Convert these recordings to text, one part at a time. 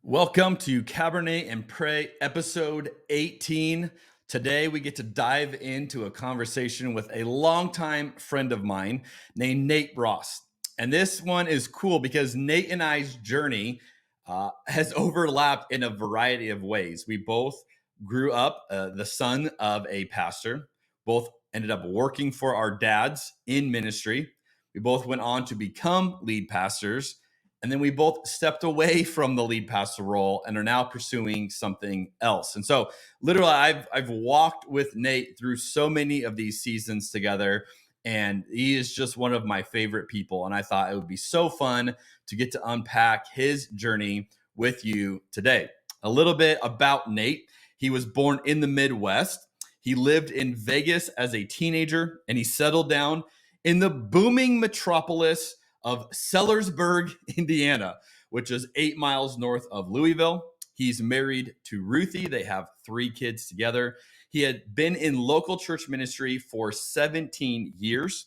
Welcome to Cabernet and Pray, episode 18. Today, we get to dive into a conversation with a longtime friend of mine named Nate Ross. And this one is cool because Nate and I's journey has overlapped in a variety of ways. We both grew up the son of a pastor, both ended up working for our dads in ministry. We both went on to become lead pastors. And then we both stepped away from the lead pastor role and are now pursuing something else. And so literally I've walked with Nate through so many of these seasons together, and he is just one of my favorite people. And I thought it would be so fun to get to unpack his journey with you today. A little bit about Nate. He was born in the Midwest. He lived in Vegas as a teenager, and he settled down in the booming metropolis of Sellersburg, Indiana, which is 8 miles north of Louisville. He's married to Ruthie. They have 3 kids together. He had been in local church ministry for 17 years.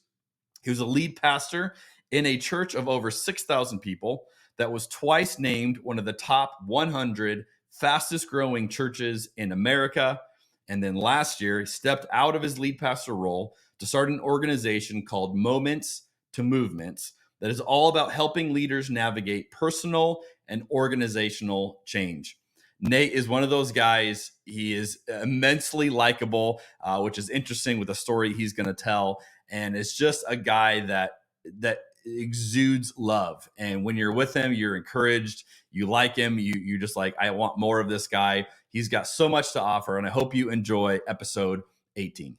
He was a lead pastor in a church of over 6,000 people that was twice named one of the top 100 fastest growing churches in America. And then last year, he stepped out of his lead pastor role to start an organization called Moments to Movements that is all about helping leaders navigate personal and organizational change. Nate is one of those guys. He is immensely likable, which is interesting with the story he's going to tell. And it's just a guy that exudes love. And when you're with him, you're encouraged. You like him. You just like, I want more of this guy. He's got so much to offer. And I hope you enjoy episode 18.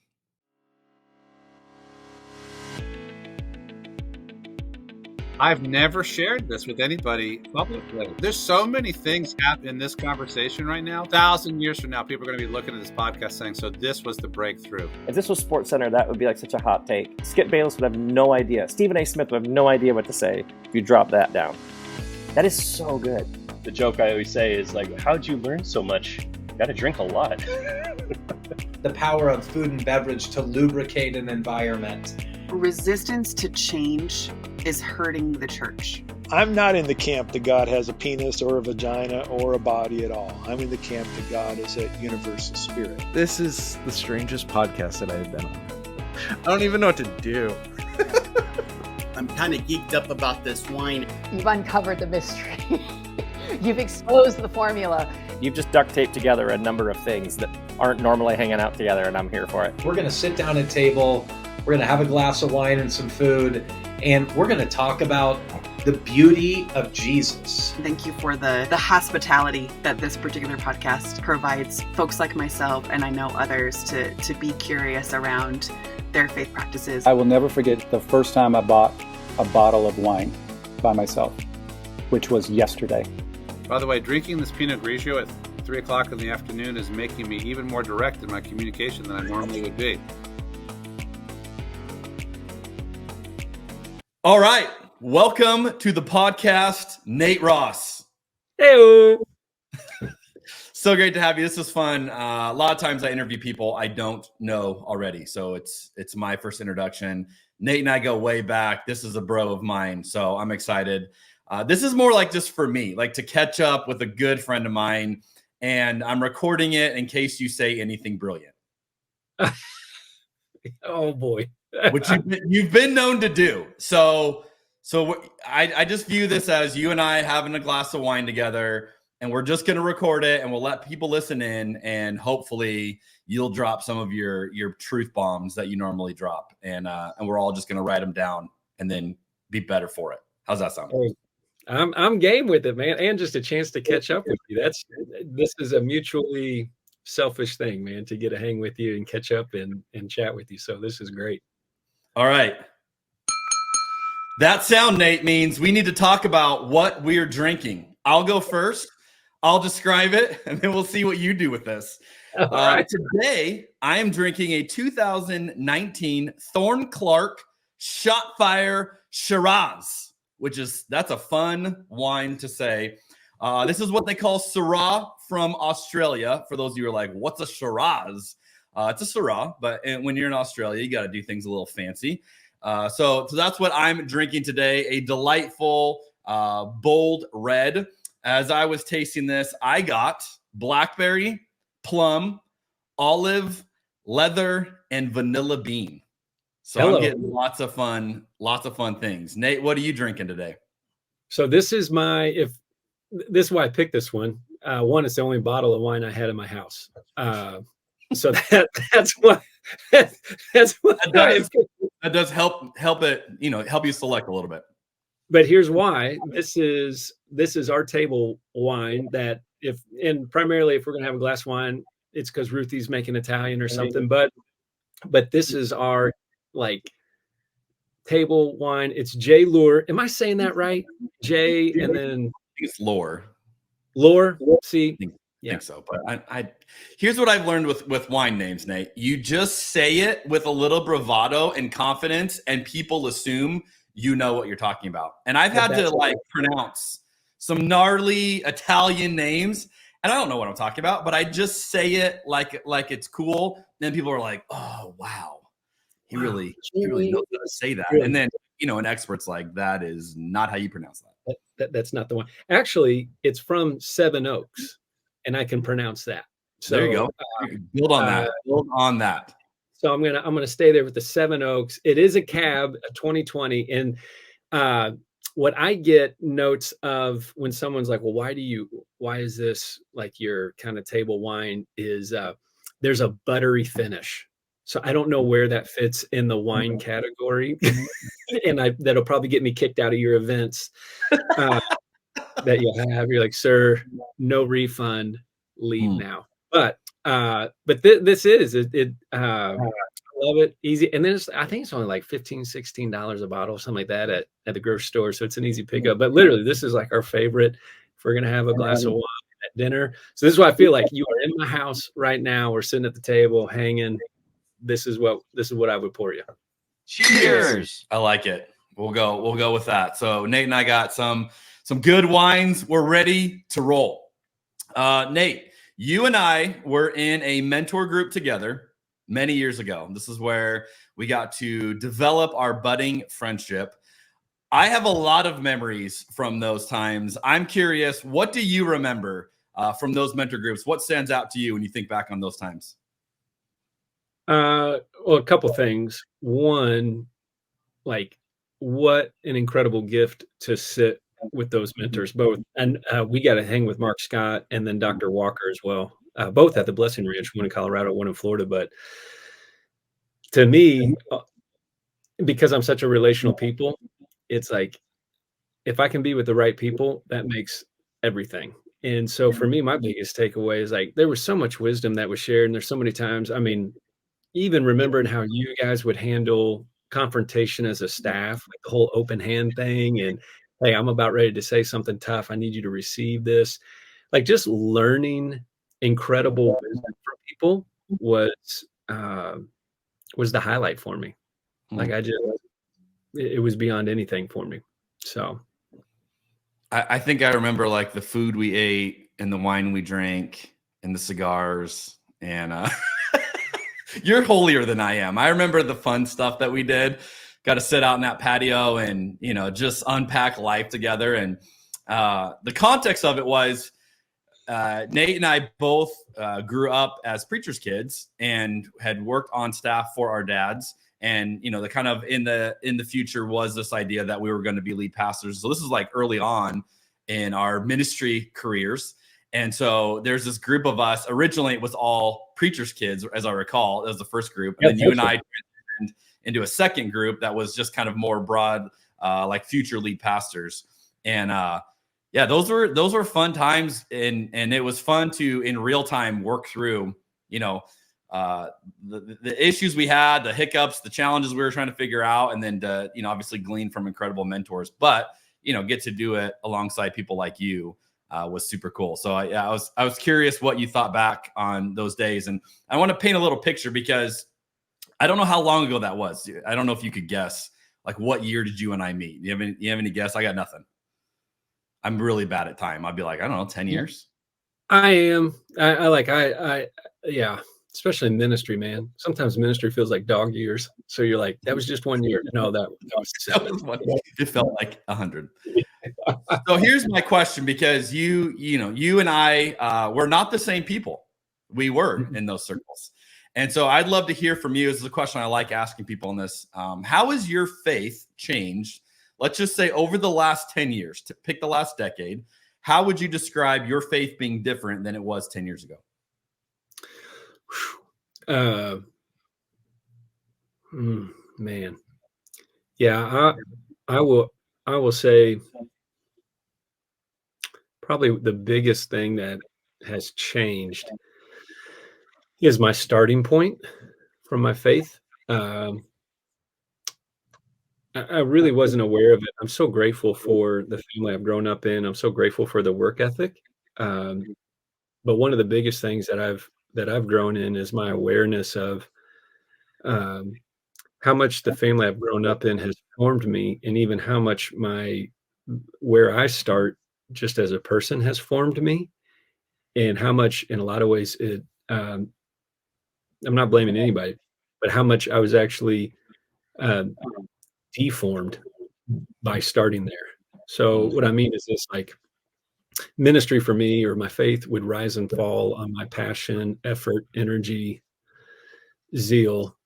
I've never shared this with anybody publicly. There's so many things happening in this conversation right now. 1,000 years from now, people are going to be looking at this podcast saying, so this was the breakthrough. If this was SportsCenter, that would be like such a hot take. Skip Bayless would have no idea. Stephen A. Smith would have no idea what to say if you drop that down. That is so good. The joke I always say is like, how'd you learn so much? You got to drink a lot. The power of food and beverage to lubricate an environment. Resistance to change is hurting the church. I'm not in the camp that God has a penis or a vagina or a body at all. I'm in the camp that God is a universal spirit. This is the strangest podcast that I've been on. I don't even know what to do. I'm kind of geeked up about this wine. You've uncovered the mystery. You've exposed the formula. You've just duct taped together a number of things that aren't normally hanging out together, and I'm here for it. We're going to sit down at a table. We're going to have a glass of wine and some food, and we're going to talk about the beauty of Jesus. Thank you for the hospitality that this particular podcast provides folks like myself, and I know others, to be curious around their faith practices. I will never forget the first time I bought a bottle of wine by myself, which was yesterday. By the way, drinking this Pinot Grigio at 3 o'clock in the afternoon is making me even more direct in my communication than I normally would be. All right. Welcome to the podcast, Nate Ross. Hey. So great to have you. This is fun. A lot of times I interview people I don't know already. So it's my first introduction. Nate and I go way back. This is a bro of mine. So I'm excited. This is more like just for me, like to catch up with a good friend of mine. And I'm recording it in case you say anything brilliant. Oh, boy. Which you've been known to do. So I just view this as you and I having a glass of wine together, and we're just going to record it, and we'll let people listen in, and hopefully you'll drop some of your truth bombs that you normally drop, and we're all just going to write them down and then be better for it. How's that sound? I'm game with it, man, and just a chance to catch up with you. This is a mutually selfish thing, man, to get to hang with you and catch up and chat with you. So this is great. All right. That sound, Nate, means we need to talk about what we're drinking. I'll go first. I'll describe it, and then we'll see what you do with this. All right. Today, I am drinking a 2019 Thorn Clark Shotfire Shiraz, that's a fun wine to say. This is what they call Syrah from Australia. For those of you who are like, what's a Shiraz? It's a Syrah, but when you're in Australia, you got to do things a little fancy. So that's what I'm drinking today. A delightful, bold red. as I was tasting this, I got blackberry, plum, olive, leather, and vanilla bean. So I'm getting lots of fun things. Nate, what are you drinking today? So this is why I picked this one. One, it's the only bottle of wine I had in my house. So that's why that does help it, help you select a little bit. But here's why. This is our table wine that primarily if we're gonna have a glass of wine, it's because Ruthie's making Italian or something. But this is our table wine. It's J Lure. Am I saying that right? J and then it's Lore. Lore. See, I think so. But I here's what I've learned with wine names, Nate. You just say it with a little bravado and confidence, and people assume you know what you're talking about. And I've had to pronounce some gnarly Italian names, and I don't know what I'm talking about, but I just say it like it's cool. And then people are like, "Oh, wow, he really knows how to say that." And then an expert's like, "That is not how you pronounce that." That's not the one. Actually, it's from Seven Oaks, and I can pronounce that. So there you go. Build on that. Build on that. So I'm gonna stay there with the Seven Oaks. It is a cab, a 2020, and what I get notes of when someone's like, "Well, why is this like your kind of table wine?" Is there's a buttery finish. So I don't know where that fits in the wine category, and that'll probably get me kicked out of your events that you'll have. You're like, "Sir, no refund. Leave now." But this is it. I love it. Easy. And then I think it's only like $15, $16 a bottle, something like that at the grocery store. So it's an easy pickup. But literally, this is like our favorite if we're gonna have a glass of wine at dinner. So this is why I feel like you are in my house right now. We're sitting at the table, hanging. This is what I would pour you. Cheers. I like it. We'll go with that. So Nate and I got some good wines. We're ready to roll. Nate, you and I were in a mentor group together many years ago. This is where we got to develop our budding friendship. I have a lot of memories from those times. I'm curious, what do you remember from those mentor groups? What stands out to you when you think back on those times? Well, a couple things. One, what an incredible gift to sit with those mentors both. And we got to hang with Mark Scott and then Dr. Walker as well. Both at the Blessing Ranch, one in Colorado, one in Florida. But to me, because I'm such a relational people, it's like, if I can be with the right people, that makes everything. And so for me, my biggest takeaway is there was so much wisdom that was shared. And there's so many times, even remembering how you guys would handle confrontation as a staff, the whole open hand thing. And, hey, I'm about ready to say something tough. I need you to receive this. Just learning incredible wisdom from people was the highlight for me. It was beyond anything for me. So I think I remember the food we ate and the wine we drank and the cigars and you're holier than I am. I remember the fun stuff that we did. Got to sit out in that patio and, just unpack life together. And the context of it was Nate and I both grew up as preacher's kids and had worked on staff for our dads. And, the kind of in the future was this idea that we were going to be lead pastors. So this is early on in our ministry careers. And so there's this group of us. Originally, it was all preacher's kids, as I recall. That was the first group. And then you and I transitioned into a second group that was just kind of more broad, future lead pastors. And those were fun times. And it was fun to, in real time, work through, the issues we had, the hiccups, the challenges we were trying to figure out, and then to, obviously glean from incredible mentors. But, get to do it alongside people like you. Was super cool. So I was curious what you thought back on those days. And I want to paint a little picture because I don't know how long ago that was. I don't know if you could guess, what year did you and I meet? You have any guess? I got nothing. I'm really bad at time. I'd be I don't know, 10 years. I am. Yeah. especially in ministry, man. Sometimes ministry feels like dog years. So you're like, that was just 1 year. No, that was 7. That was one. It felt like 100. So here's my question, because you and I we're not the same people we were in those circles. And so I'd love to hear from you. This is a question I like asking people on this. How has your faith changed? Let's just say over the last 10 years, to pick the last decade. How would you describe your faith being different than it was 10 years ago? Man. Yeah, I will say probably the biggest thing that has changed is my starting point from my faith. I really wasn't aware of it. I'm so grateful for the family I've grown up in. I'm so grateful for the work ethic. But one of the biggest things that I've grown in is my awareness of how much the family I've grown up in has formed me, and even how much where I start just as a person has formed me, and how much, in a lot of ways, I'm not blaming anybody, but how much I was actually deformed by starting there. So what I mean is this, like, ministry for me, or my faith, would rise and fall on my passion, effort, energy, zeal.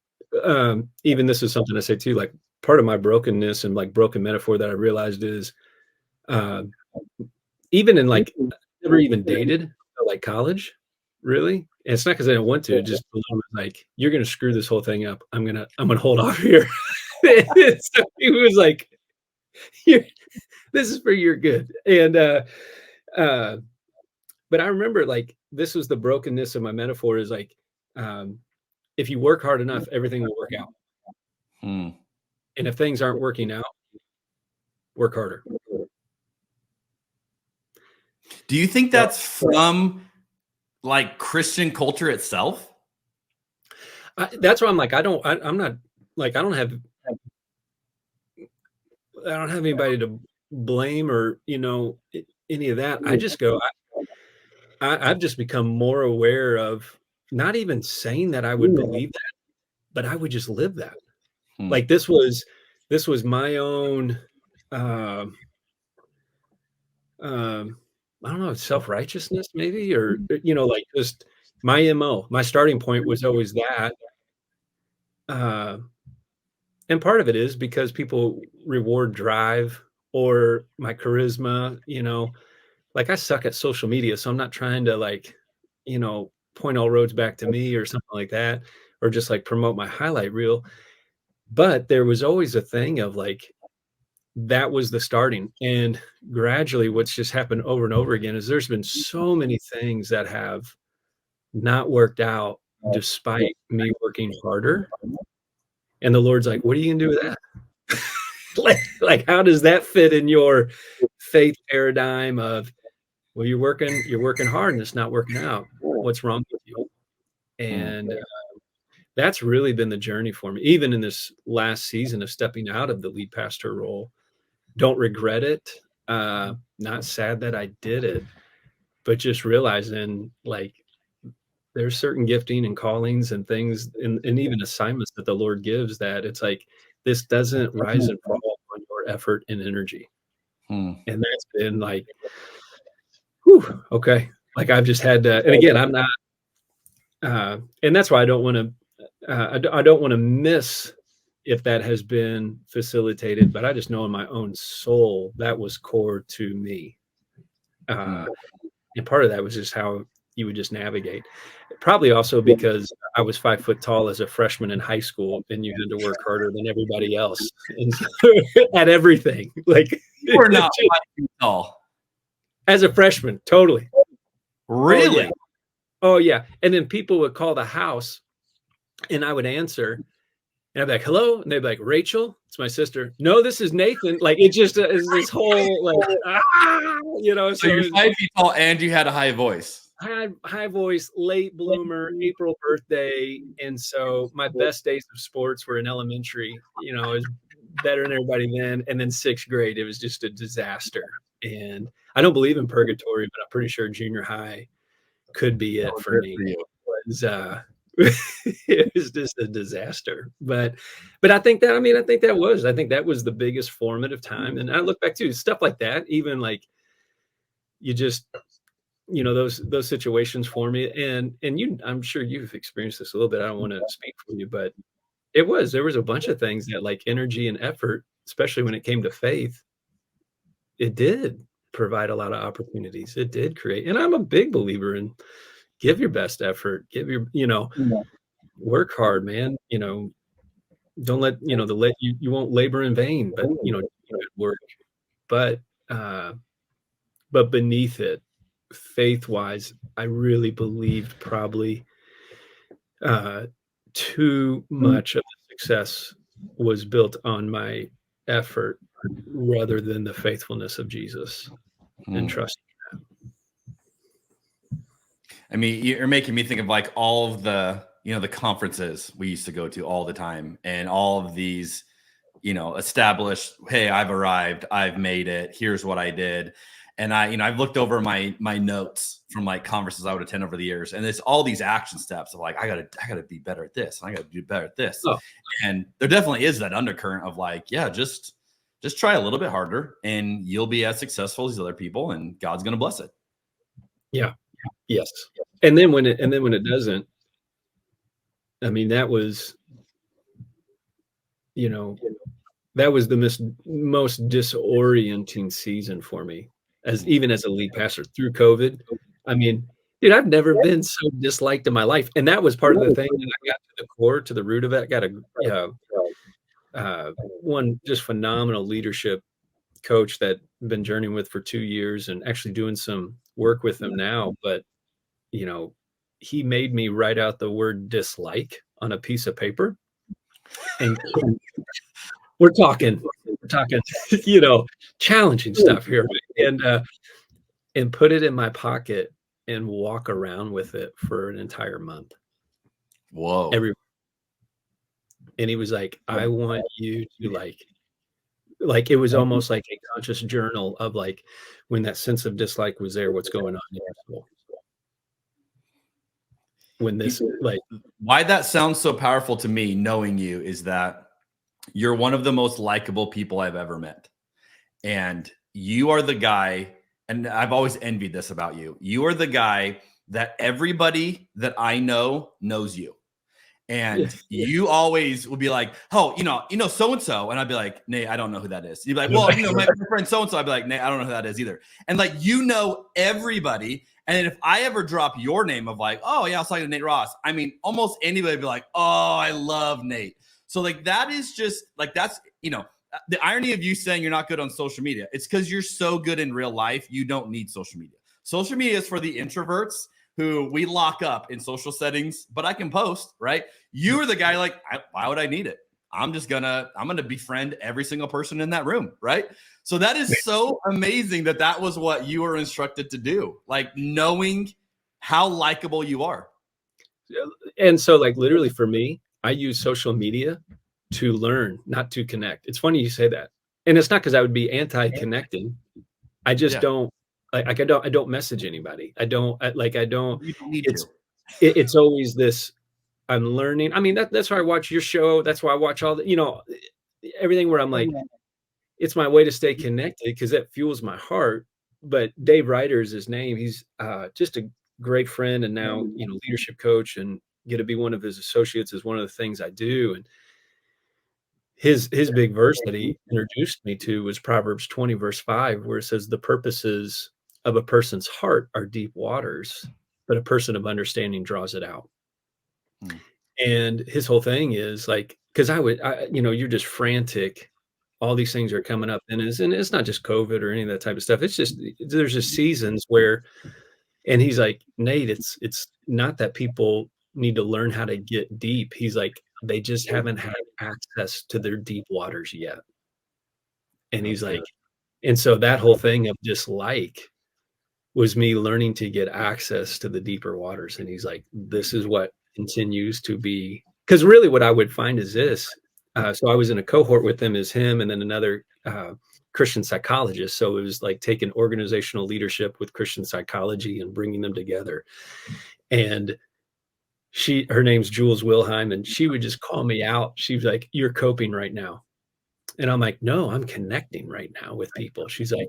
Even this is something I say too, like, part of my brokenness and like broken metaphor that I realized is even in, like, never even dated like college, really. And it's not because I don't want to, just like, you're gonna screw this whole thing up. I'm gonna hold off here. So he was like, this is for your good. And but I remember, like, this was the brokenness of my metaphor, is like, if you work hard enough, everything will work out. And if things aren't working out, work harder. Do you think that's from, like, Christian culture itself? That's why I'm like, I don't have anybody to blame, or, any of that. I just go, I've just become more aware of not even saying that I would believe that, but I would just live that. Like, this was my own, I don't know, self-righteousness maybe, or, like, just my MO, my starting point was always that. And part of it is because people reward drive or my charisma, like, I suck at social media, so I'm not trying to, like, point all roads back to me or something like that, or just like promote my highlight reel. But there was always a thing of, like, that was the starting. And gradually what's just happened over and over again is there's been so many things that have not worked out despite me working harder. And the Lord's like, what are you gonna do with that? like, how does that fit in your faith paradigm of, well, you're working hard and it's not working out. What's wrong with you? And that's really been the journey for me, even in this last season of stepping out of the lead pastor role. Don't regret it. Not sad that I did it, but just realizing, like, there's certain gifting and callings and things and even assignments that the Lord gives that it's like, this doesn't rise and fall on your effort and energy. And that's been like, whew, okay. Like, I've just had to, and again, I'm not, and that's why I don't want to miss if that has been facilitated, but I just know in my own soul, that was core to me. And part of that was just how you would just navigate. Probably also because I was 5 foot tall as a freshman in high school, and you had to work harder than everybody else and at everything. Like, you were not 5 feet tall as a freshman. Totally. Really? Oh yeah. And then people would call the house and I would answer and I'd be like, hello. And they'd be like, Rachel, it's my sister. No, this is Nathan. Like, it just is this whole, like, So you're 5 feet tall and you had a high voice. I had high voice, late bloomer, April birthday. And so my best days of sports were in elementary, I was better than everybody then. And then 6th grade, it was just a disaster. And I don't believe in purgatory, but I'm pretty sure junior high could be it for me. It was it was just a disaster. But I think that, I think that was the biggest formative time. And I look back to stuff like that, even like you just, those situations for me. And I'm sure you've experienced this a little bit. I don't want to speak for you, but there was a bunch of things that, like, energy and effort, especially when it came to faith, it did provide a lot of opportunities. It did create, and I'm a big believer in give your best effort, give your, work hard, man. Don't let, you won't labor in vain, but, work. But beneath it, faith wise, I really believed probably too much of the success was built on my effort rather than the faithfulness of Jesus and trusting that. I mean, you're making me think of like all of the, the conferences we used to go to all the time, and all of these, established, hey, I've arrived, I've made it, here's what I did. And I've looked over my notes from like conferences I would attend over the years, and there's all these action steps of like, I gotta be better at this, and I gotta do better at this. Oh. And there definitely is that undercurrent of like, yeah, just try a little bit harder and you'll be as successful as other people, and God's gonna bless it. Yeah. Yes. And then when it doesn't, I mean, that was the most disorienting season for me, even as a lead pastor through COVID. I mean, dude, I've never been so disliked in my life. And that was part of the thing that I got to the core, to the root of it. I got one just phenomenal leadership coach that I've been journeying with for 2 years, and actually doing some work with him now. But, he made me write out the word dislike on a piece of paper. And we're talking, challenging stuff here, and put it in my pocket and walk around with it for an entire month. Whoa. And he was like, I want you to like, it was almost like a conscious journal of like, when that sense of dislike was there, what's going on in your soul. When this, like, why that sounds so powerful to me, knowing you, is that you're one of the most likable people I've ever met. And you are the guy, and I've always envied this about you. You are the guy that everybody that I know knows you. And you always will be like, oh, so-and-so. And I'd be like, Nate, I don't know who that is. You'd be like, well, my friend so-and-so. I'd be like, Nate, I don't know who that is either. And like, everybody. And if I ever drop your name of like, oh yeah, I was talking to Nate Ross, I mean, almost anybody would be like, oh, I love Nate. So like, that is just like, that's, the irony of you saying you're not good on social media. It's because you're so good in real life. You don't need social media. Social media is for the introverts who we lock up in social settings, but I can post, right? You are the guy like, why would I need it? I'm going to befriend every single person in that room, right? So that is so amazing that was what you were instructed to do, like knowing how likable you are. And so like, literally for me, I use social media to learn, not to connect. It's funny you say that. And it's not because I would be anti-connecting. I just don't, I don't message anybody. You don't need to. It's always this, I'm learning. I mean, that's why I watch your show. That's why I watch all the, everything where I'm like, it's my way to stay connected because that fuels my heart. But Dave Ryder is his name. He's just a great friend, and now, leadership coach, and get to be one of his associates is one of the things I do. And his big verse that he introduced me to was Proverbs 20, verse 5, where it says, the purposes of a person's heart are deep waters, but a person of understanding draws it out. And his whole thing is like, because you're just frantic. All these things are coming up, and it's not just COVID or any of that type of stuff. It's just, there's just seasons where, and he's like, Nate, it's not that people need to learn how to get deep. He's like, they just haven't had access to their deep waters yet. And he's like, and so that whole thing of dislike was me learning to get access to the deeper waters. And he's like, this is what continues to be, because really what I would find is this. So I was in a cohort with him, and then another Christian psychologist. So it was like taking organizational leadership with Christian psychology and bringing them together. And her name's Jules Wilhelm, and she would just call me out. She was like, "You're coping right now." And I'm like, "No, I'm connecting right now with people." She's like,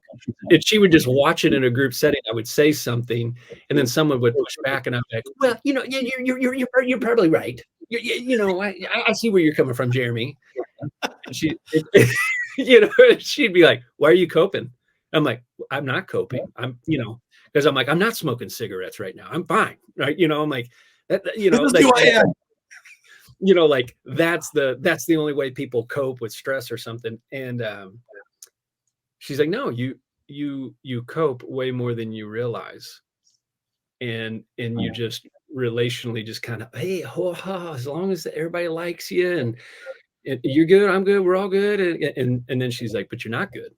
and she would just watch it in a group setting. I would say something, and then someone would push back, and I'm like, "Well, you're probably right. I see where you're coming from, Jeremy." And she'd be like, "Why are you coping?" I'm like, "I'm not coping. Because I'm like, I'm not smoking cigarettes right now. I'm fine, right? I'm like, that's who I am. Like that's the only way people cope with stress or something." And she's like, "No, you cope way more than you realize, and you just relationally just kind of, hey, as long as everybody likes you and you're good, I'm good, we're all good." And then she's like, "But you're not good.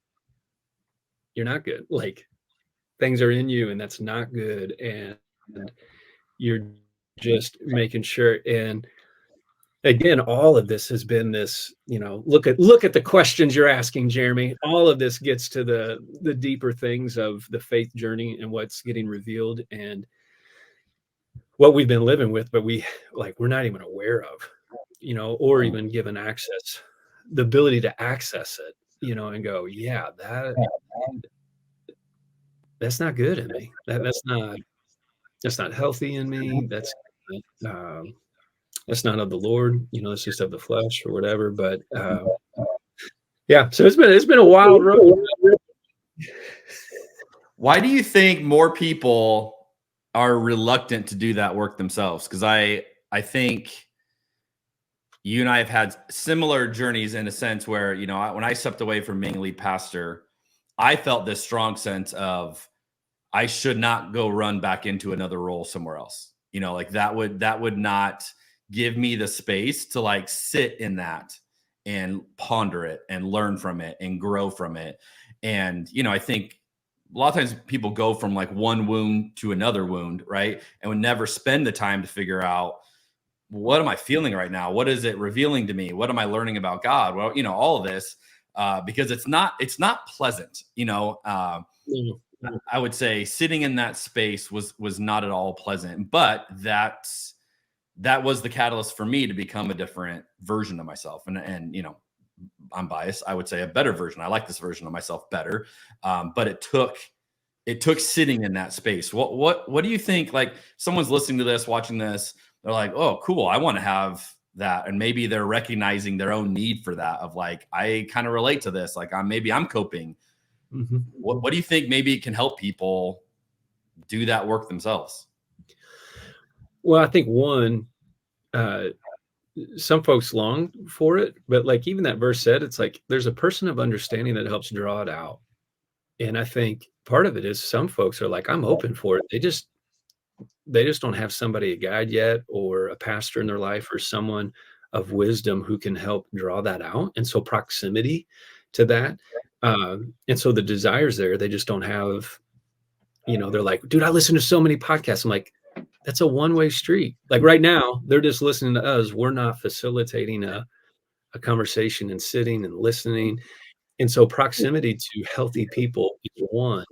You're not good. Like things are in you, and that's not good, and you're just making sure." And again, all of this has been this, look at the questions you're asking, Jeremy. All of this gets to the deeper things of the faith journey and what's getting revealed and what we've been living with, but we're not even aware of, or even given access, the ability to access it, and go, yeah, that's not good in me. That's not healthy in me. That's not of the Lord, it's just of the flesh or whatever. But yeah, so it's been a wild road. Why do you think more people are reluctant to do that work themselves? Because I think you and I have had similar journeys in a sense where, when I stepped away from being lead pastor, I felt this strong sense of I should not go run back into another role somewhere else. Like that would not give me the space to sit in that and ponder it and learn from it and grow from it. And, I think a lot of times people go from one wound to another wound, right? And would never spend the time to figure out, what am I feeling right now? What is it revealing to me? What am I learning about God? Well, all of this, because it's not pleasant, I would say sitting in that space was not at all pleasant, but that was the catalyst for me to become a different version of myself. And I'm biased. I would say a better version. I like this version of myself better. But it took sitting in that space. What do you think? Like someone's listening to this, watching this, they're like, "Oh, cool. I want to have that." And maybe they're recognizing their own need for that of I kind of relate to this. Maybe I'm coping. Mm-hmm. What do you think maybe it can help people do that work themselves? Well, I think one, some folks long for it, but even that verse said, it's there's a person of understanding that helps draw it out. And I think part of it is some folks are I'm open for it. They just don't have somebody, a guide yet, or a pastor in their life, or someone of wisdom who can help draw that out. And so proximity to that. And so the desire's there, they just don't have, they're like, "Dude, I listen to so many podcasts." I'm like, that's a one-way street. Right now, they're just listening to us. We're not facilitating a conversation and sitting and listening. And so proximity to healthy people is one.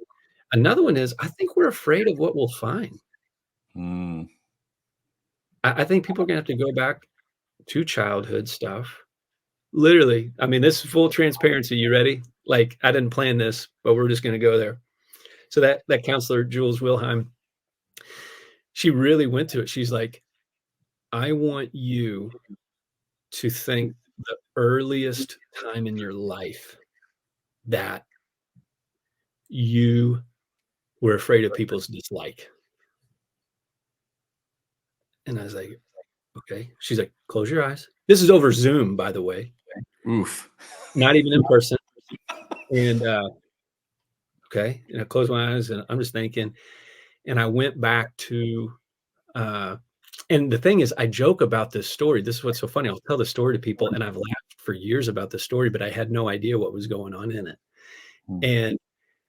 Another one is I think we're afraid of what we'll find. I think people are going to have to go back to childhood stuff. Literally. I mean, this is full transparency. You ready? I didn't plan this, but we're just going to go there. So that counselor, Jules Wilhelm, she really went to it. She's like, "I want you to think the earliest time in your life that you were afraid of people's dislike." And I was like, "Okay." She's like, "Close your eyes." This is over Zoom, by the way. Oof. Not even in person. And okay. And I closed my eyes and I'm just thinking. And I went back to and the thing is, I joke about this story. This is what's so funny. I'll tell the story to people, and I've laughed for years about the story, but I had no idea what was going on in it. And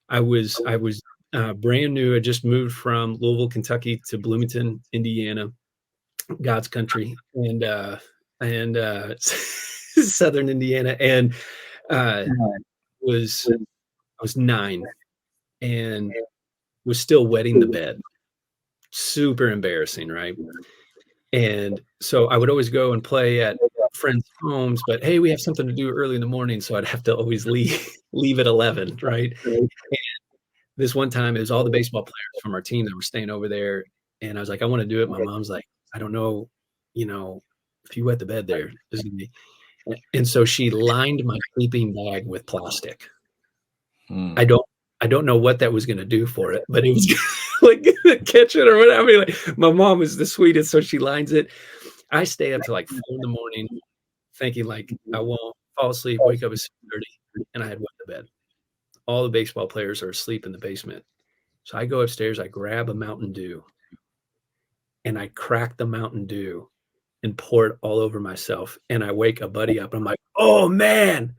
I was brand new. I just moved from Louisville, Kentucky to Bloomington, Indiana, God's country, and Southern Indiana. And I was 9 and was still wetting the bed. Super embarrassing, right? And so I would always go and play at friends' homes, but hey, we have something to do early in the morning. So I'd have to always leave at 11. Right. And this one time it was all the baseball players from our team that were staying over there. And I was like, I want to do it. My mom's like, I don't know, if you wet the bed there, this is gonna be. And so she lined my sleeping bag with plastic. I don't know what that was going to do for it, but it was like catch it or whatever. I mean, like, my mom was the sweetest, so she lines it. I stay up to like 4 a.m, thinking like I won't fall asleep, wake up at 6:30, and I had wet the bed. All the baseball players are asleep in the basement. So I go upstairs, I grab a Mountain Dew, and I crack the Mountain Dew and pour it all over myself. And I wake a buddy up. And I'm like, oh man,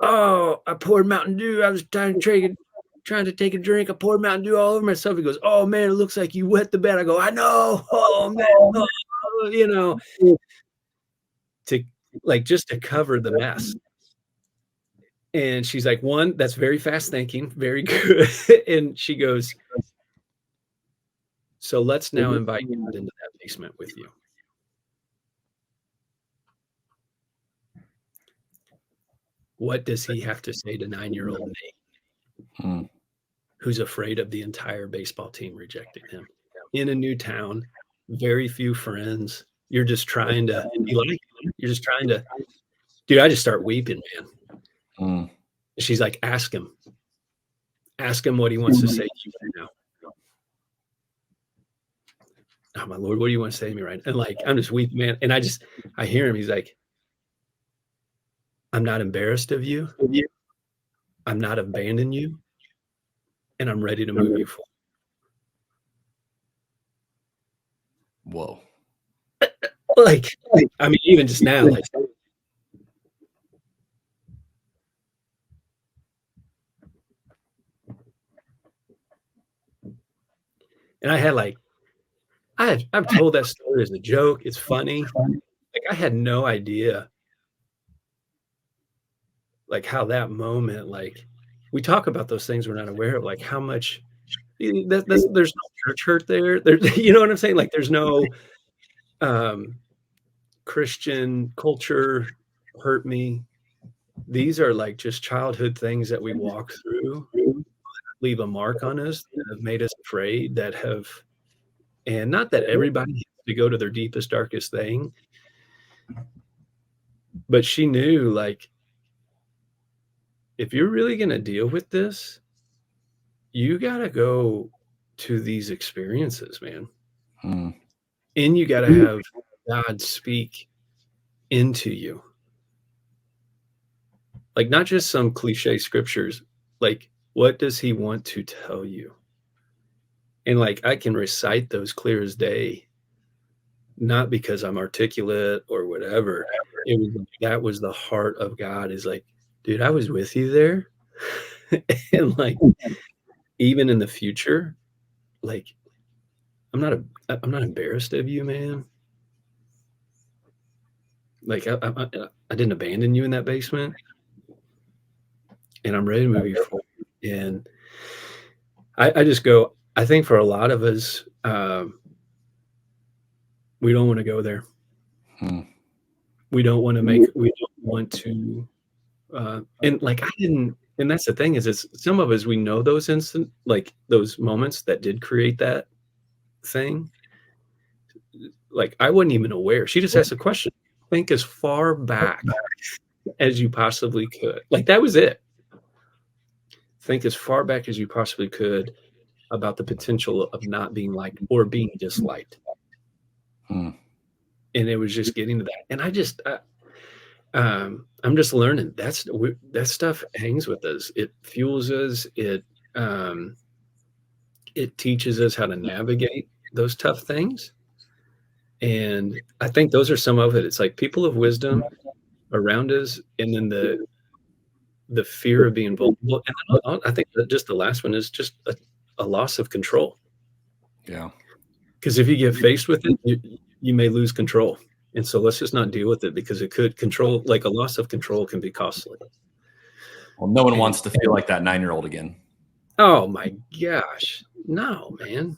I poured Mountain Dew. I was trying to take a drink. I poured Mountain Dew all over myself. He goes, oh man, it looks like you wet the bed. I go, I know. Oh man, to like just to cover the mess. And she's like, one, that's very fast thinking, very good. And she goes, so let's now invite God into that basement with you. What does he have to say to 9-year-old Nate, who's afraid of the entire baseball team rejecting him? In a new town, very few friends. You're just trying to be like, you're just trying to, dude, I just start weeping, man. She's like, ask him what he wants to say to you right now. Oh my Lord, what do you want to say to me right now? And like, I'm just weeping, man. And I hear him. He's like, I'm not embarrassed of you. I'm not abandoning you. And I'm ready to move you forward. Whoa. Like, I mean, even just now, like, and I had like, I've told that story as a joke. It's funny. Like, I had no idea, like, how that moment, like, we talk about those things we're not aware of, like how much there's no church hurt there. You know what I'm saying? Like, there's no Christian culture hurt me. These are like just childhood things that we walk through, leave a mark on us, that have made us afraid, that have, and not that everybody has to go to their deepest, darkest thing, but she knew, like, if you're really going to deal with this, you got to go to these experiences, man. And you got to have God speak into you. Like, not just some cliche scriptures, like, what does he want to tell you? And like, I can recite those clear as day, not because I'm articulate or whatever. That was the heart of God, is like, dude, I was with you there. And like, even in the future, like, I'm not embarrassed of you, man. Like, I didn't abandon you in that basement, and I'm ready to move you forward. And I just go, I think for a lot of us, we don't want to go there. We don't want to and like, and that's the thing, is some of us, we know those like those moments that did create that thing. Like, I wasn't even aware. She just asked a question. Think as far back as you possibly could. Like, that was it. Think as far back as you possibly could about the potential of not being liked or being disliked. And it was just getting to that. And I'm just learning that stuff hangs with us. It fuels us. It teaches us how to navigate those tough things. And I think those are some of it. It's like people of wisdom around us, and then the fear of being vulnerable. And I think that just the last one is just a loss of control. Yeah. Because if you get faced with it, you may lose control. And so let's just not deal with it, because it could control, like, a loss of control can be costly. Well, no one wants to feel like that 9-year-old again. Oh my gosh. No, man.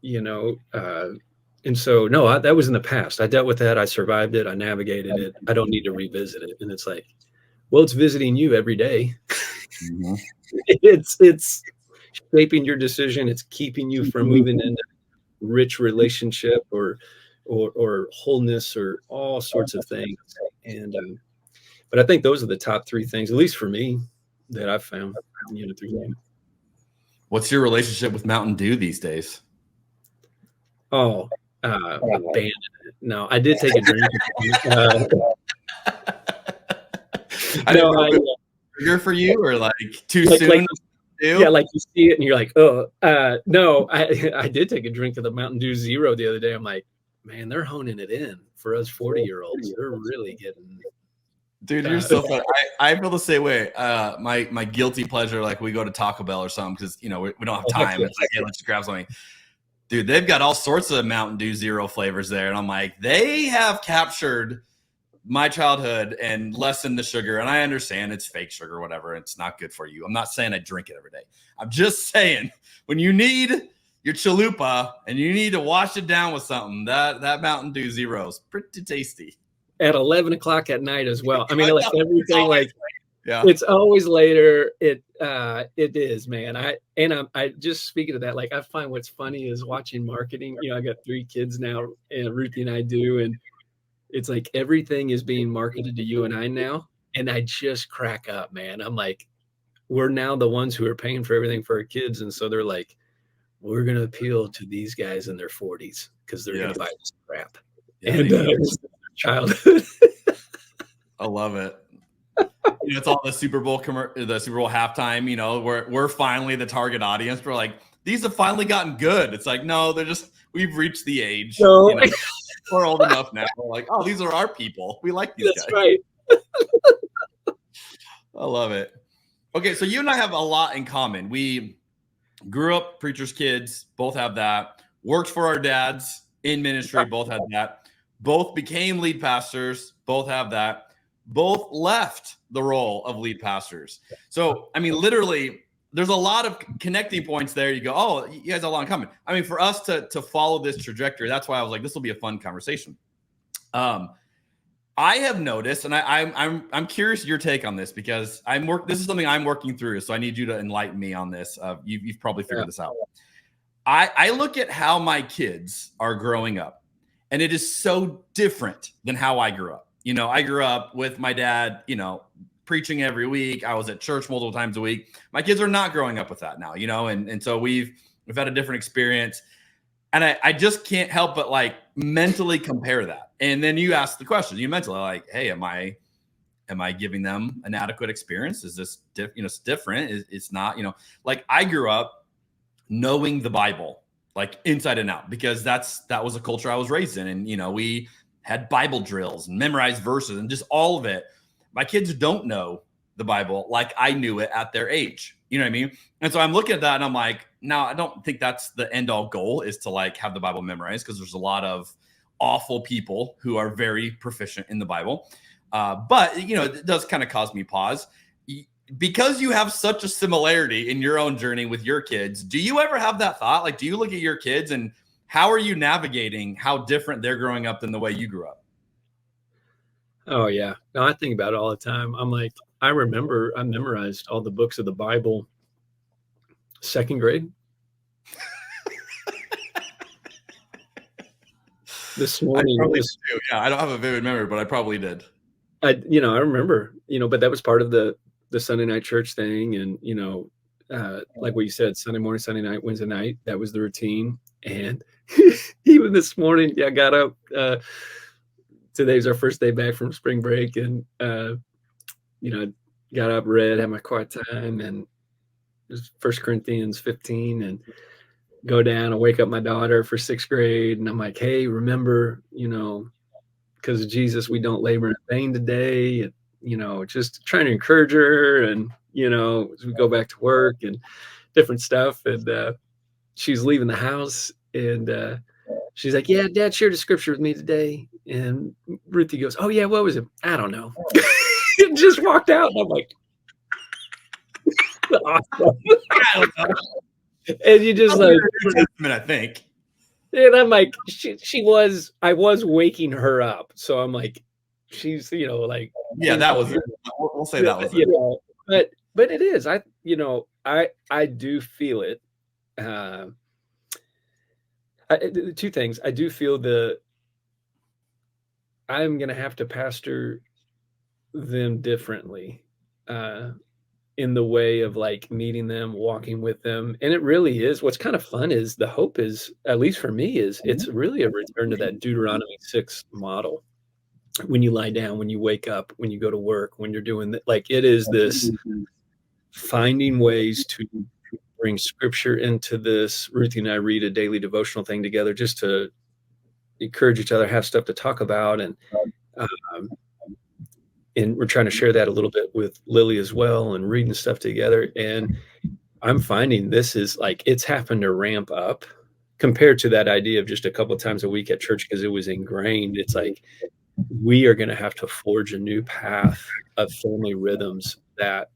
and so, no, that was in the past. I dealt with that. I survived it. I navigated it. I don't need to revisit it. And it's like, well, it's visiting you every day. Mm-hmm. It's shaping your decision. It's keeping you from moving into rich relationship or wholeness or all sorts of things. And but I think those are the top three things, at least for me, that I've found. Through them. What's your relationship with Mountain Dew these days? Oh, abandoned it. No, I did take a drink. Trigger for you, or like too soon? Yeah, like you see it and you're like, oh, no. I did take a drink of the Mountain Dew Zero the other day. I'm like, man, they're honing it in for us 40-year-olds. They're really getting. Dude, you're so funny. I feel the same way. My guilty pleasure, like we go to Taco Bell or something because we don't have time. It's like, hey, let's just grab something. Dude, they've got all sorts of Mountain Dew Zero flavors there, and I'm like, they have captured my childhood and lessened the sugar. And I understand it's fake sugar, or whatever. It's not good for you. I'm not saying I drink it every day. I'm just saying when you need your chalupa and you need to wash it down with something, that Mountain Dew Zero is pretty tasty. At 11 o'clock at night as well. I mean, like everything, like yeah, it's always later. It is, man. I just speaking of that, like I find what's funny is watching marketing. I got 3 kids now, and Ruthie and I do, and it's like everything is being marketed to you and I now, and I just crack up, man. I'm like, we're now the ones who are paying for everything for our kids, and so they're like, we're gonna appeal to these guys in their 40s because they're gonna buy this crap. Yeah, and childhood. I love it. It's all the Super Bowl halftime. We're finally the target audience. We're like, these have finally gotten good. It's like, no, we've reached the age. No. We're old enough now. We're like, oh, these are our people. We like these guys. That's right. I love it. Okay, so you and I have a lot in common. We grew up preachers' kids, both have that. Worked for our dads in ministry, both had that. Both became lead pastors, both have that. Both left the role of lead pastors. So, I mean, literally, there's a lot of connecting points there. You go, oh, you guys have a lot in common. I mean, for us to follow this trajectory, that's why I was like, this will be a fun conversation. I have noticed, and I'm curious your take on this because this is something I'm working through. So I need you to enlighten me on this. You've probably figured this out. I look at how my kids are growing up, and it is so different than how I grew up. I grew up with my dad, preaching every week. I was at church multiple times a week. My kids are not growing up with that now, and so we've had a different experience. And I just can't help but like mentally compare that. And then you ask the question, you mentally like, hey, am I giving them an adequate experience? Is this it's different? It's not, like I grew up knowing the Bible like inside and out because that was a culture I was raised in. And, we had Bible drills and memorized verses and just all of it. My kids don't know the Bible like I knew it at their age. You know what I mean? And so I'm looking at that and I'm like, no, I don't think that's the end all goal is to like have the Bible memorized because there's a lot of awful people who are very proficient in the Bible. But, it does kind of cause me pause. Because you have such a similarity in your own journey with your kids, do you ever have that thought? Like, do you look at your kids and how are you navigating how different they're growing up than the way you grew up? Oh, yeah. No, I think about it all the time. I'm like, I remember I memorized all the books of the Bible 2nd grade. This morning. I don't have a vivid memory, but I probably did. I remember, but that was part of the Sunday night church thing. And, like what you said, Sunday morning, Sunday night, Wednesday night, that was the routine. And even this morning, I got up. Today's our first day back from spring break. And, got up, read, had my quiet time. And it was 1 Corinthians 15 and go down and wake up my daughter for 6th grade. And I'm like, hey, remember, because of Jesus, we don't labor in vain today. And, just trying to encourage her. And, as we go back to work and different stuff. And she's leaving the house and she's like, yeah, Dad shared a scripture with me today. And Ruthie goes, oh, yeah, what was it? I don't know. It just walked out. And I'm like, awesome. I don't know. And you just like, I think. And I'm like, I was waking her up. So I'm like, she's, like, yeah, that was it. We'll say that was it. But it is, I do feel it. Two things. I do feel I'm going to have to pastor them differently, in the way of like meeting them, walking with them. And it really is, what's kind of fun is the hope is, at least for me, is it's really a return to that Deuteronomy 6 model. When you lie down, when you wake up, when you go to work, when you're doing like, it is this finding ways to bring scripture into this. Ruthie and I read a daily devotional thing together just to encourage each other, have stuff to talk about. And we're trying to share that a little bit with Lily as well, and reading stuff together. And I'm finding this is like, it's happened to ramp up compared to that idea of just a couple of times a week at church, because it was ingrained. It's like, we are going to have to forge a new path of family rhythms that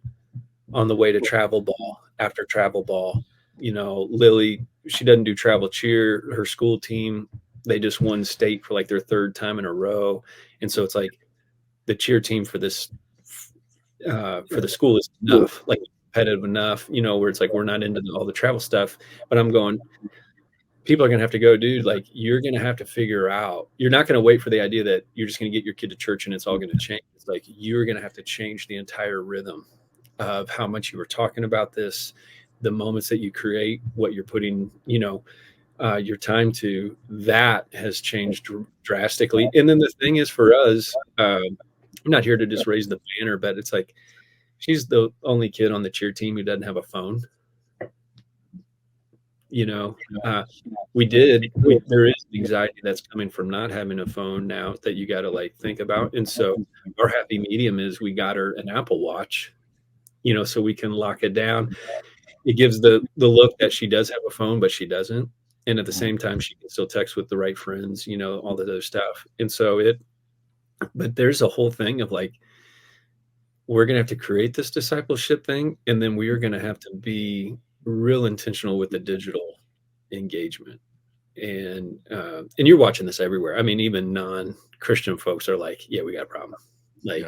on the way to travel ball, after travel ball, Lily, she doesn't do travel cheer. Her school team, they just won state for like their third time in a row. And so it's like, the cheer team for this, for the school is enough, like competitive enough, where it's like, we're not into all the travel stuff. But I'm going, people are going to have to go, dude, like, you're going to have to figure out, you're not going to wait for the idea that you're just going to get your kid to church and it's all going to change. It's like, you're going to have to change the entire rhythm of how much you were talking about this, the moments that you create, what you're putting, your time to. That has changed drastically. And then the thing is, for us, I'm not here to just raise the banner, but it's like, she's the only kid on the cheer team who doesn't have a phone. There is anxiety that's coming from not having a phone now that you got to like think about. And so our happy medium is we got her an Apple Watch, so we can lock it down. It gives the look that she does have a phone, but she doesn't. And at the same time, she can still text with the right friends, all the other stuff. And so but there's a whole thing of like, we're going to have to create this discipleship thing. And then we are going to have to be real intentional with the digital engagement. And you're watching this everywhere. I mean, even non-Christian folks are like, yeah, we got a problem. Like,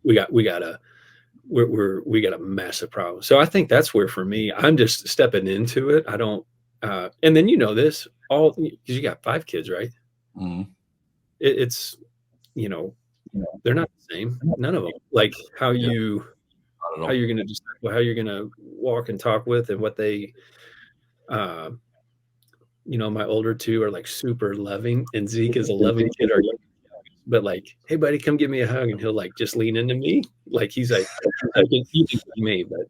we got a massive problem. So I think that's where, for me, I'm just stepping into it. I don't, and then, this all, because you got 5 kids, right? Mm-hmm. It's, they're not the same. None of them. Like how you're going to just, how you're going to walk and talk with, and what they, my older 2 are like super loving, and Zeke is a loving kid. But like, hey buddy, come give me a hug. And he'll like just lean into me. Like, he's like, you can see me, but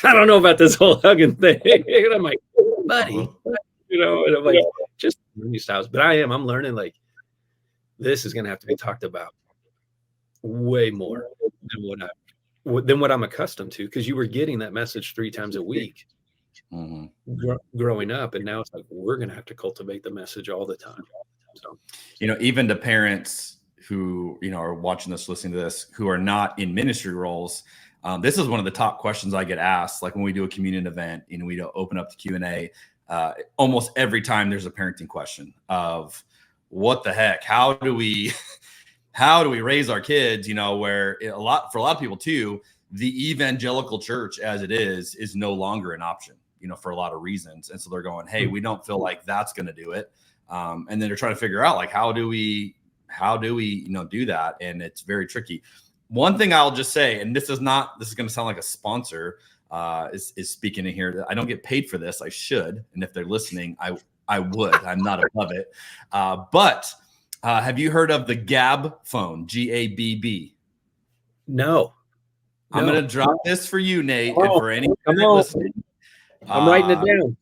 I don't know about this whole hugging thing. And I'm like, buddy, and I'm like, just new styles. But I'm learning, like, this is going to have to be talked about way more than what I'm accustomed to, because you were getting that message 3 times a week growing up, and now it's like, we're going to have to cultivate the message all the time. So, even to parents who are watching this, listening to this, who are not in ministry roles, this is one of the top questions I get asked. Like, when we do a communion event, we open up the Q&A, almost every time there's a parenting question of, what the heck? How do we raise our kids? Where for a lot of people too, the evangelical church as it is no longer an option, for a lot of reasons. And so they're going, hey, we don't feel like that's going to do it. And then they're trying to figure out, like, how do we do that? And it's very tricky. One thing I'll just say, and this is going to sound like a sponsor is speaking in here. I don't get paid for this. I should. And if they're listening, I would. I'm not above it. But have you heard of the Gab phone? GABB? No. I'm going to drop this for you, Nate, and for anyone listening. I'm writing it down.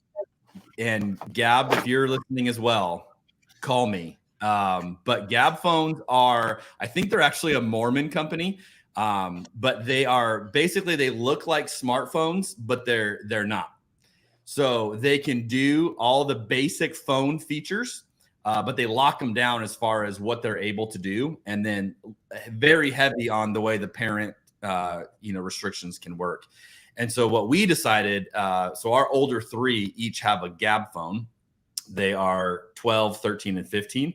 And Gab, if you're listening as well, call me. But Gab phones I think they're actually a Mormon company. But they are basically, they look like smartphones, but they're not. So they can do all the basic phone features, but they lock them down as far as what they're able to do. And then very heavy on the way the parent, restrictions can work. And so what we decided, so our older 3 each have a Gab phone. they are 12, 13, and 15.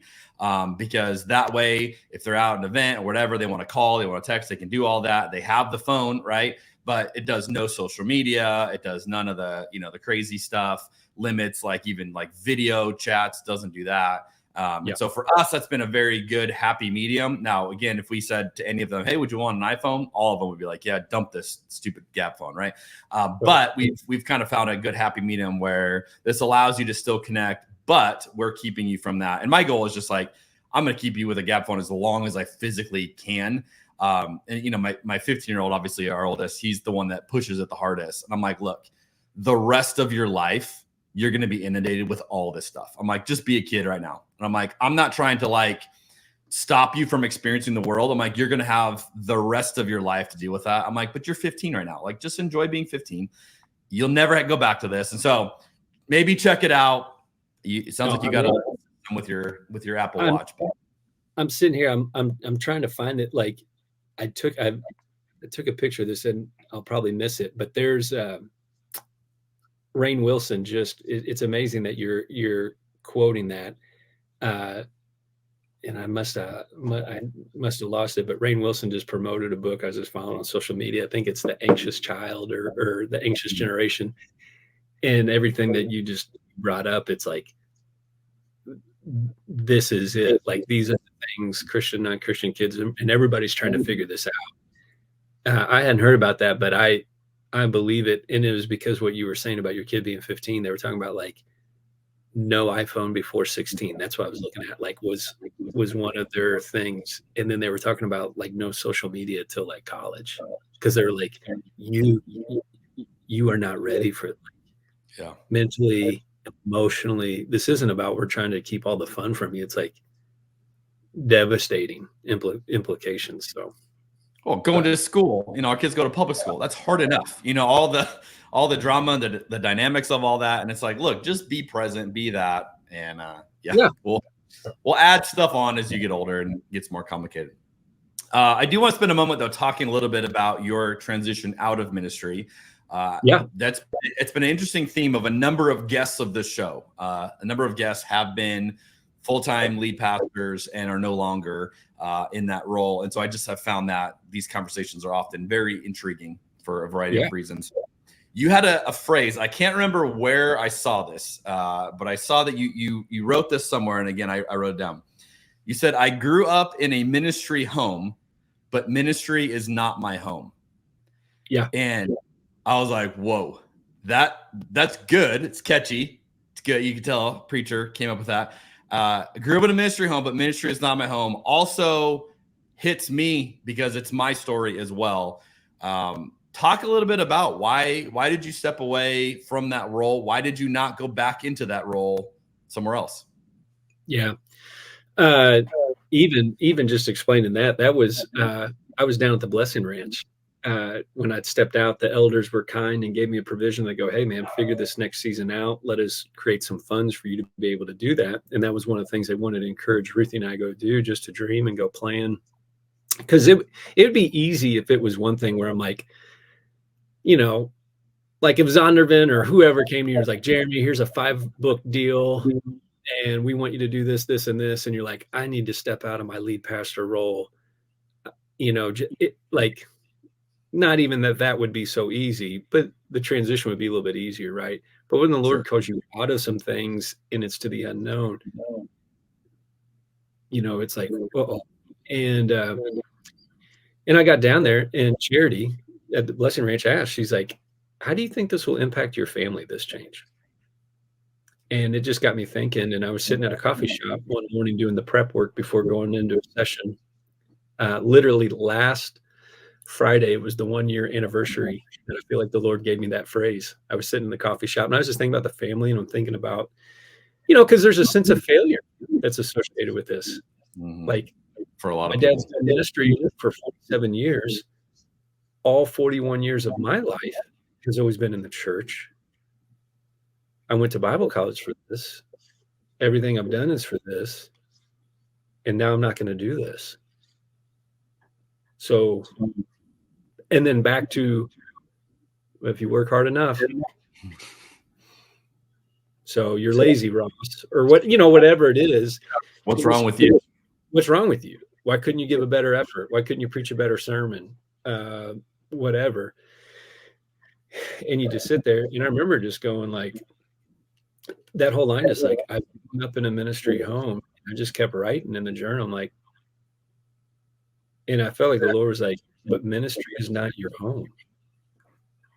Because that way, if they're out at an event or whatever, they want to call, they want to text, they can do all that. They have the phone, right? But it does no social media. It does none of the, the crazy stuff, limits, like even like video chats, doesn't do that. And so for us, that's been a very good, happy medium. Now, again, if we said to any of them, hey, would you want an iPhone? All of them would be like, yeah, dump this stupid Gap phone, right? But we've kind of found a good, happy medium where this allows you to still connect, but we're keeping you from that. And my goal is just like, I'm going to keep you with a Gap phone as long as I physically can. And, my 15-year-old, obviously our oldest, he's the one that pushes it the hardest. And I'm like, look, the rest of your life, you're going to be inundated with all this stuff. I'm like, just be a kid right now. And I'm like, I'm not trying to like stop you from experiencing the world. I'm like, you're going to have the rest of your life to deal with that. I'm like, but you're 15 right now. Like, just enjoy being 15. You'll never go back to this. And so maybe check it out. It sounds like you got to with your Apple Watch. I'm sitting here. I'm trying to find it. Like I took a picture of this and I'll probably miss it, but there's Rainn Wilson. It's amazing that you're quoting that. And I must have lost it, but Rainn Wilson just promoted a book I was just following on social media. I think it's The Anxious Child or The Anxious Generation. And everything that you just brought up, it's like, this is it. Like, these are the things Christian, non-Christian kids, and everybody's trying to figure this out. I hadn't heard about that, but I believe it. And it was because what you were saying about your kid being 15, they were talking about like no iPhone before 16. That's what I was looking at, like was one of their things. And then they were talking about like no social media till like college, because they're like, you are not ready for it. Yeah. Mentally, emotionally, this isn't about we're trying to keep all the fun from you. It's like devastating implications. So, well, going to school, our kids go to public school. That's hard enough. All the drama, the dynamics of all that. And it's like, look, just be present, be that. And we'll add stuff on as you get older and it gets more complicated. I do want to spend a moment though, talking a little bit about your transition out of ministry. It's been an interesting theme of a number of guests of this show. A number of guests have been full-time lead pastors and are no longer in that role. And so I just have found that these conversations are often very intriguing for a variety of reasons. You had a phrase, I can't remember where I saw this, but I saw that you wrote this somewhere. And again, I wrote it down. You said, I grew up in a ministry home, but ministry is not my home. Yeah. And I was like, whoa, that's good. It's catchy. It's good. You can tell a preacher came up with that. I grew up in a ministry home, but ministry is not my home. Also hits me because it's my story as well. Talk a little bit about why did you step away from that role? Why did you not go back into that role somewhere else? Yeah. Even just explaining that was, I was down at the Blessing Ranch. When I'd stepped out, the elders were kind and gave me a provision. They go, hey man, figure this next season out. Let us create some funds for you to be able to do that. And that was one of the things they wanted to encourage Ruthie and I go do, just to dream and go plan. Because it would be easy if it was one thing where I'm like, like if Zondervan or whoever came to you and was like, Jeremy, here's a 5-book deal and we want you to do this, this, and this. And you're like, I need to step out of my lead pastor role. Not even that would be so easy, but the transition would be a little bit easier, right? But when the Lord calls you out of some things and it's to the unknown, it's like, uh-oh. And I got down there and Charity at the Blessing Ranch asked, she's like, how do you think this will impact your family, this change? And it just got me thinking. And I was sitting at a coffee shop one morning doing the prep work before going into a session. Literally last Friday, it was the 1-year anniversary. And I feel like the Lord gave me that phrase. I was sitting in the coffee shop and I was just thinking about the family, and I'm thinking about, because there's a sense of failure that's associated with this. Mm-hmm. Like for a lot of my dad's been in ministry for 47 years. All 41 years of my life has always been in the church. I went to Bible college for this. Everything I've done is for this. And now I'm not going to do this. So, and then back to, if you work hard enough. So you're lazy, Ross, or whatever it is. What's wrong with you? What's wrong with you? Why couldn't you give a better effort? Why couldn't you preach a better sermon? Whatever. And you just sit there. And I remember just going like, that whole line is like, I've grown up in a ministry home. I just kept writing in the journal. I'm like, and I felt like the Lord was like, but ministry is not your home.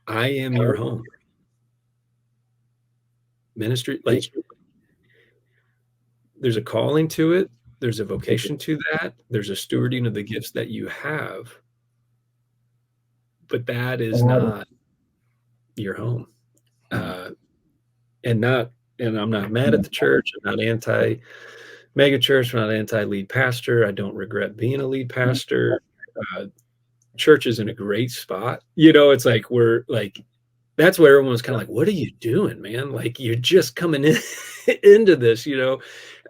I am your home. Ministry, like, there's a calling to it. There's a vocation to that. There's a stewarding of the gifts that you have. But that is not your home. And I'm not mad at the church. I'm not anti-mega church. I'm not anti-lead pastor. I don't regret being a lead pastor. Church is in a great spot. It's like that's where everyone's kind of like, what are you doing, man? Like, you're just coming into this,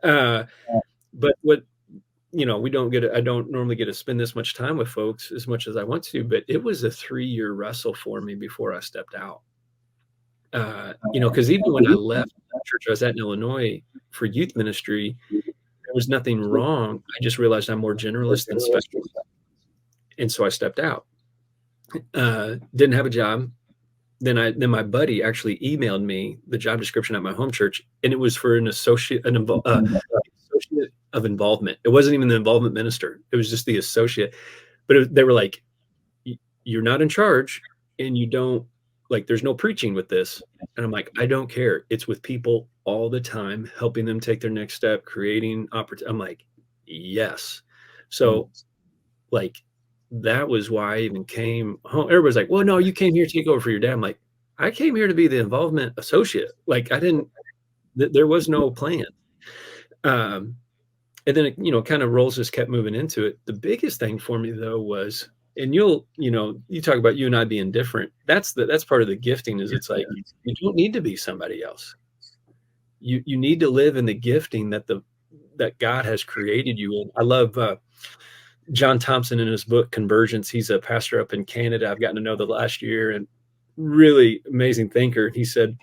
but what, I don't normally get to spend this much time with folks as much as I want to, but it was a 3-year wrestle for me before I stepped out. Because even when I left the church I was at in Illinois for youth ministry, there was nothing wrong. I just realized I'm more generalist than specialist. And so I stepped out. Didn't have a job. Then my buddy actually emailed me the job description at my home church, and it was for an associate of involvement. It wasn't even the involvement minister. It was just the associate. But they were like, you're not in charge, and you don't, like, there's no preaching with this. And I'm like, I don't care. It's with people all the time, helping them take their next step, creating opportunity. I'm like, yes. So like, that was why I even came home. Everybody's like, well, no, you came here to take over for your dad. I'm like, I came here to be the involvement associate. Like, there was no plan. And then it, kind of roles just kept moving into it. The biggest thing for me though was, and you talk about you and I being different. That's part of the gifting, is it's like, you don't need to be somebody else. You need to live in the gifting that God has created you in. I love John Thompson in his book Convergence. He's a pastor up in Canada. I've gotten to know the last year, and really amazing thinker. He said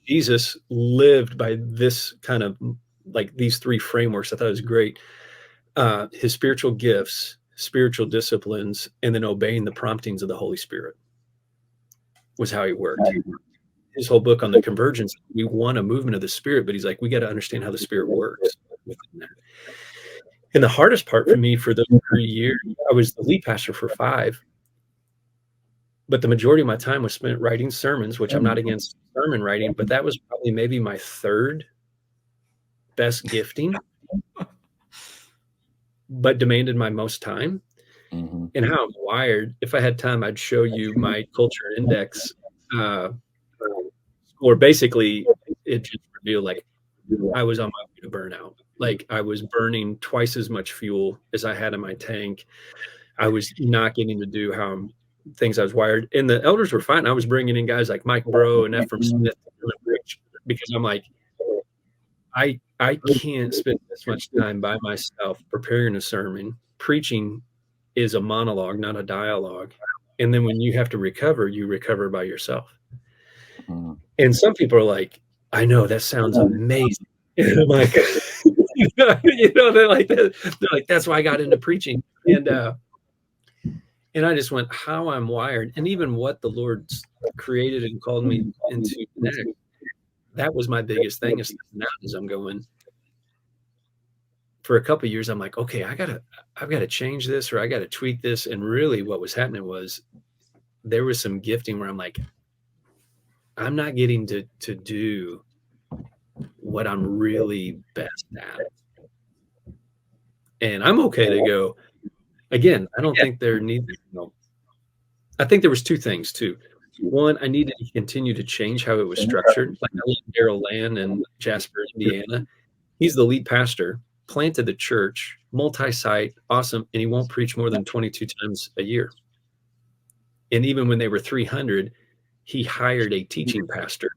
Jesus lived by this kind of, like, these 3 frameworks. I thought it was great. His spiritual gifts, spiritual disciplines, and then obeying the promptings of the Holy Spirit was how he worked. His whole book on the convergence, we want a movement of the Spirit, but he's like, we got to understand how the Spirit works within that. And the hardest part for me for those 3 years, I was the lead pastor for 5, but the majority of my time was spent writing sermons, which I'm not against sermon writing, but that was probably maybe my 3rd best gifting, but demanded my most time. Mm-hmm. And how I'm wired, if I had time, I'd show you my culture index score. Basically, it just revealed, like, I was on my way to burnout. Like, I was burning twice as much fuel as I had in my tank. I was not getting to do things I was wired. And the elders were fine. I was bringing in guys like Mike Bro and Ephraim Smith, because I'm like, I can't spend this much time by myself preparing a sermon. Preaching is a monologue, not a dialogue. And then when you have to recover, you recover by yourself. Mm-hmm. And some people are like, I know, that sounds amazing. And I'm like, they're like, that's why I got into preaching. And I just went, how I'm wired, and even what the Lord's created and called me into next. That was my biggest thing. Is now, as I'm going for a couple of years, I'm like, okay, I've got to change this, or I got to tweak this. And really what was happening was there was some gifting where I'm like, I'm not getting to do what I'm really best at. And I'm okay to go again. I don't think there needs, I think there was 2 things too. One, I needed to continue to change how it was structured. Like, I love Daryl Land in Jasper, Indiana. He's the lead pastor, planted the church, multi-site, awesome, and he won't preach more than 22 times a year. And even when they were 300, he hired a teaching pastor,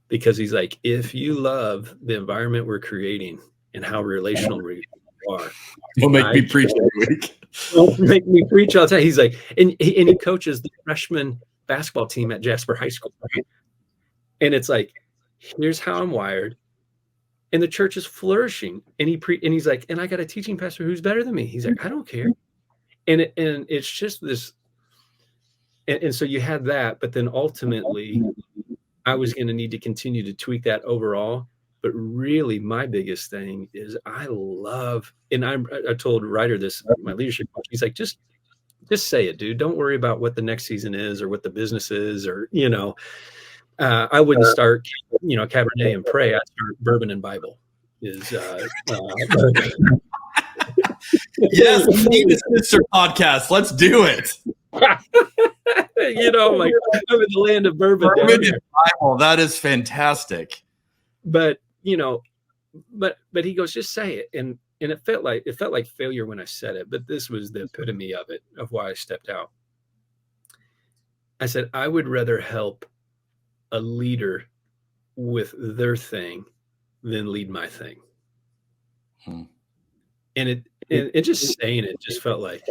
because he's like, if you love the environment we're creating and how relational we are, don't make me preach every week. Don't make me preach all the time. He's like, and he coaches the freshman basketball team at Jasper High School, right? And it's like, Here's how I'm wired. And the church is flourishing. And he's like, and I got a teaching pastor who's better than me. He's like, I don't care. And it's just this. And so you had that, but then ultimately I was going to need to continue to tweak that overall. But really my biggest thing is I love, and I told Ryder this, my leadership coach, he's like, just say it, dude. Don't worry about what the next season is or what the business is, or, I wouldn't start, Cabernet and pray. I'd start bourbon and Bible is, yes, we need this sister podcast. Let's do it. Like I'm in the land of bourbon. Bourbon and Bible. That is fantastic. But, but he goes, just say it. And it felt like failure when I said it, but this was the epitome of it, of why I stepped out. I said, I would rather help a leader with their thing than lead my thing. And it just saying it just felt like,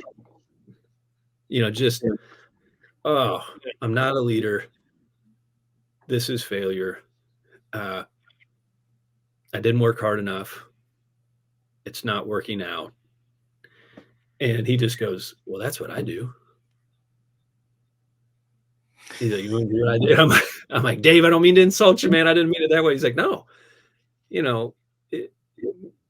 I'm not a leader. This is failure. I didn't work hard enough. It's not working out. And he just goes, well, that's what I do. He's like, you want to do what I do? I'm like, Dave, I don't mean to insult you, man. I didn't mean it that way. He's like, no, he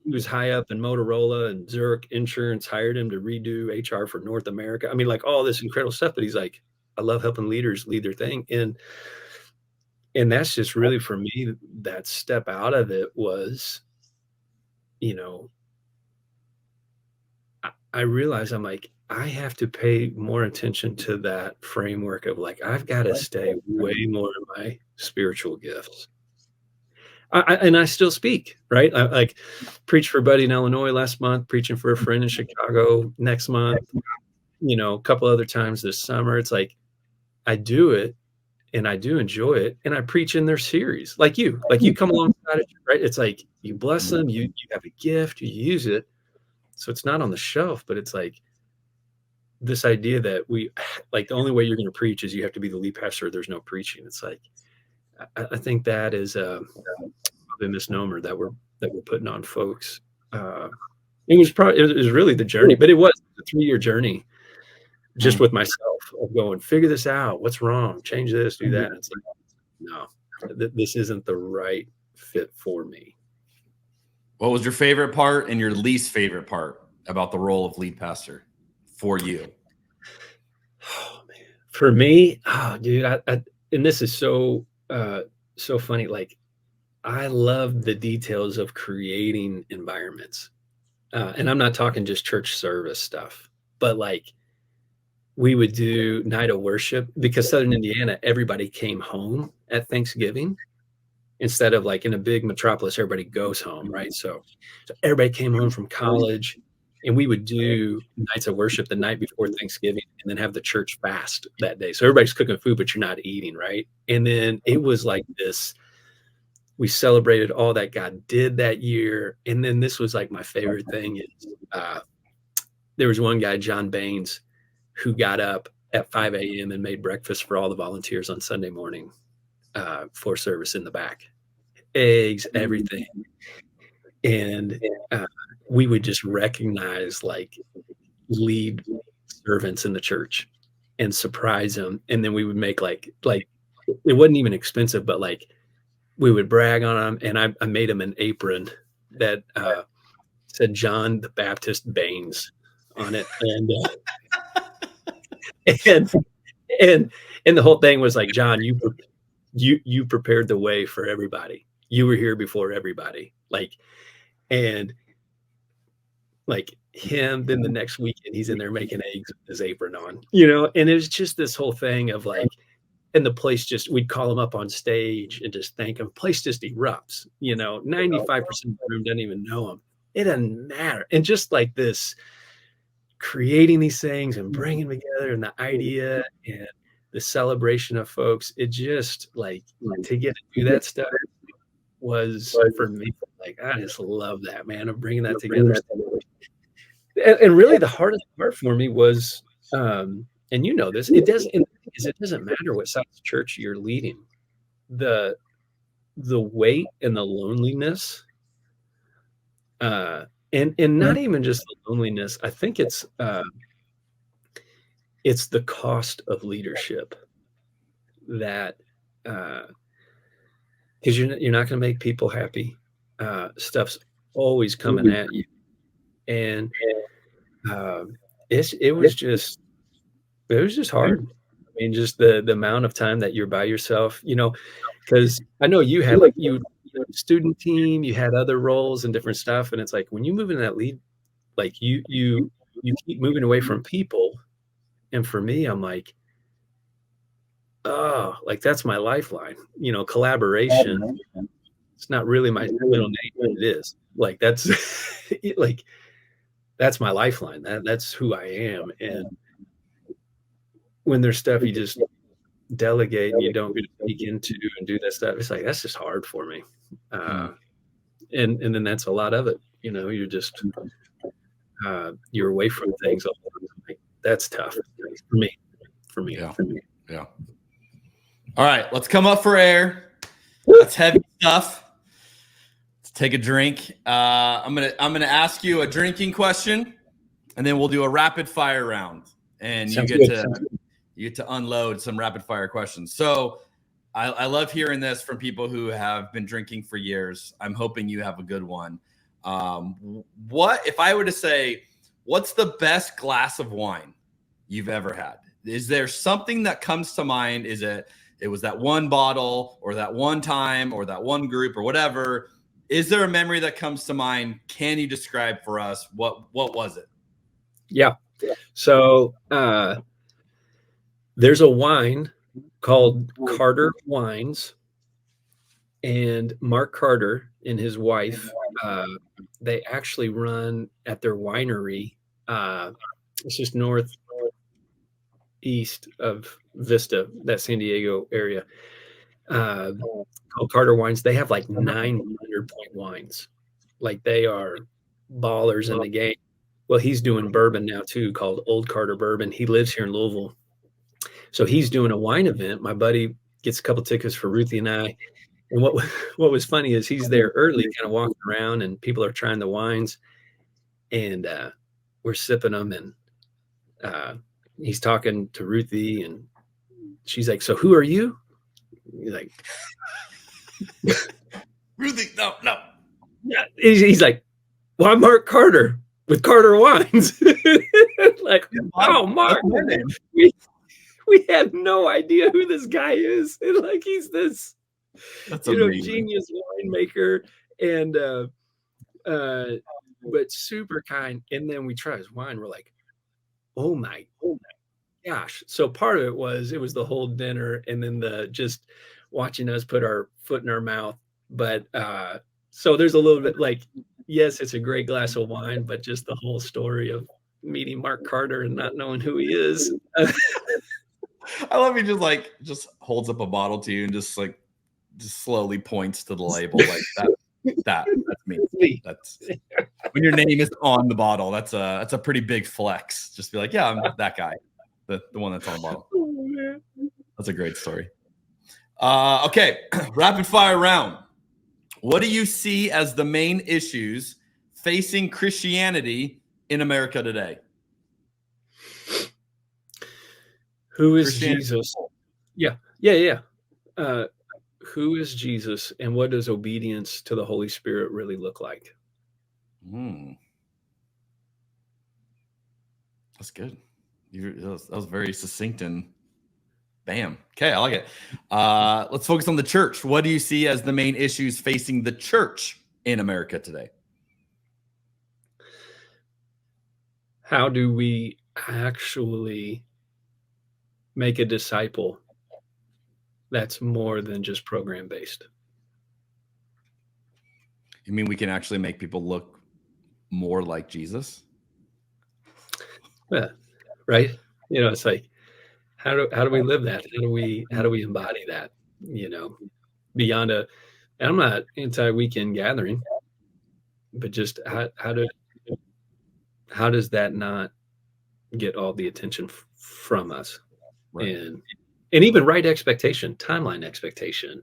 was high up in Motorola, and Zurich Insurance hired him to redo HR for North America. I mean, like all this incredible stuff, but he's like, I love helping leaders lead their thing. And that's just really, for me, that step out of it was, I realized I'm like, I have to pay more attention to that framework of like, I've got to stay way more in my spiritual gifts. And I still speak, right? I like preached for a buddy in Illinois last month, preaching for a friend in Chicago next month, a couple other times this summer. It's like, I do it and I do enjoy it. And I preach in their series, like you come alongside it, right? It's like, you bless them, you have a gift, you use it. So it's not on the shelf, but it's like this idea that the only way you're going to preach is you have to be the lead pastor. There's no preaching. It's like, I think that is a misnomer that we're putting on folks. It was really the journey, but it was a 3-year journey just with myself of going, figure this out. What's wrong? Change this, do that. It's like, no, this isn't the right fit for me. What was your favorite part and your least favorite part about the role of lead pastor for you? Oh, man. For me, dude, I and this is so funny. Like, I love the details of creating environments. And I'm not talking just church service stuff, but like we would do night of worship, because Southern Indiana, everybody came home at Thanksgiving instead of like in a big metropolis, everybody goes home, right? So everybody came home from college, and we would do nights of worship the night before Thanksgiving and then have the church fast that day. So everybody's cooking food, but you're not eating, right? And then it was like this, we celebrated all that God did that year. And then this was like my favorite thing is there was one guy, John Baines, who got up at 5 a.m. and made breakfast for all the volunteers on Sunday morning for service in the back. Eggs, everything. And we would just recognize like lead servants in the church and surprise them. And then we would make like it wasn't even expensive, but like we would brag on them. And I made him an apron that said John the Baptist Baines on it. And the whole thing was like, John, you prepared the way for everybody. You were here before everybody. And him, then the next weekend he's in there making eggs with his apron on, and it was just this whole thing of like, and the place just, we'd call him up on stage and just thank him. Place just erupts, 95% of the room doesn't even know him. It doesn't matter. And just like this, creating these things and bringing them together, and the idea and the celebration of folks, it just like to get to do that stuff was for me, like, I just love that, man, of bringing that together. And really the hardest part for me was, and this, it doesn't matter what size church you're leading. The the weight and the loneliness, and not even just the loneliness. I think it's the cost of leadership that, because you're not going to make people happy. Stuff's always coming at you, and it was just hard. I mean, just the amount of time that you're by yourself, because I know you had student team, you had other roles and different stuff, and it's like when you move into that lead, like you keep moving away from people, and for me, I'm like, oh, like that's my lifeline. Collaboration. It's not really my middle name, but it is. Like that's like that's my lifeline. That's who I am. And when there's stuff you just delegate and you don't get to speak into and do that stuff, it's like that's just hard for me. And then that's a lot of it. You're just you're away from things all the time. Like, that's tough for me. Yeah. All right, let's come up for air. That's heavy stuff. Let's take a drink. I'm gonna ask you a drinking question, and then we'll do a rapid fire round, and you get to unload some rapid fire questions. So I love hearing this from people who have been drinking for years. I'm hoping you have a good one. What if I were to say, what's the best glass of wine you've ever had? Is there something that comes to mind? Is it was that one bottle or that one time or that one group or whatever? Is there a memory that comes to mind? Can you describe for us what was it? Yeah. So there's a wine called Carter Wines, and Mark Carter and his wife, they actually run at their winery. It's just northeast of Vista, that San Diego area, called Carter Wines. They have like 900 point wines. Like they are ballers in the game. Well, he's doing bourbon now too, called Old Carter Bourbon. He lives here in Louisville. So he's doing a wine event. My buddy gets a couple tickets for Ruthie and I. And what was funny is he's there early, kind of walking around, and people are trying the wines, and we're sipping them, and he's talking to Ruthie, and she's like, "So who are you?" He's like, Ruthie, no. Yeah, he's like, "Well, I'm Mark Carter with Carter Wines." Like, oh, Mark, we had no idea who this guy is. And like, he's this, genius winemaker, and but super kind. And then we try his wine. We're like, oh my gosh. So part of it was the whole dinner, and then the just watching us put our foot in our mouth. But so there's a little bit like, yes, it's a great glass of wine, but just the whole story of meeting Mark Carter and not knowing who he is. I love he just holds up a bottle to you and just slowly points to the label like that's me. That's when your name is on the bottle. That's a pretty big flex. Just be like, yeah, I'm that guy, the one that's on the bottle. Oh, that's a great story. Okay, rapid fire round. What do you see as the main issues facing Christianity in America today? Who is Jesus? Yeah. Who is Jesus, and what does obedience to the Holy Spirit really look like? That's good. That was very succinct and bam. Okay, I like it. Let's focus on the church. What do you see as the main issues facing the church in America today? How do we actually make a disciple that's more than just program based? You mean we can actually make people look more like Jesus? Yeah, right. It's like, how do we live that? How do we embody that? Beyond and I'm not anti-weekend gathering, but just how does that not get all the attention from us? Right. And even right expectation, timeline expectation,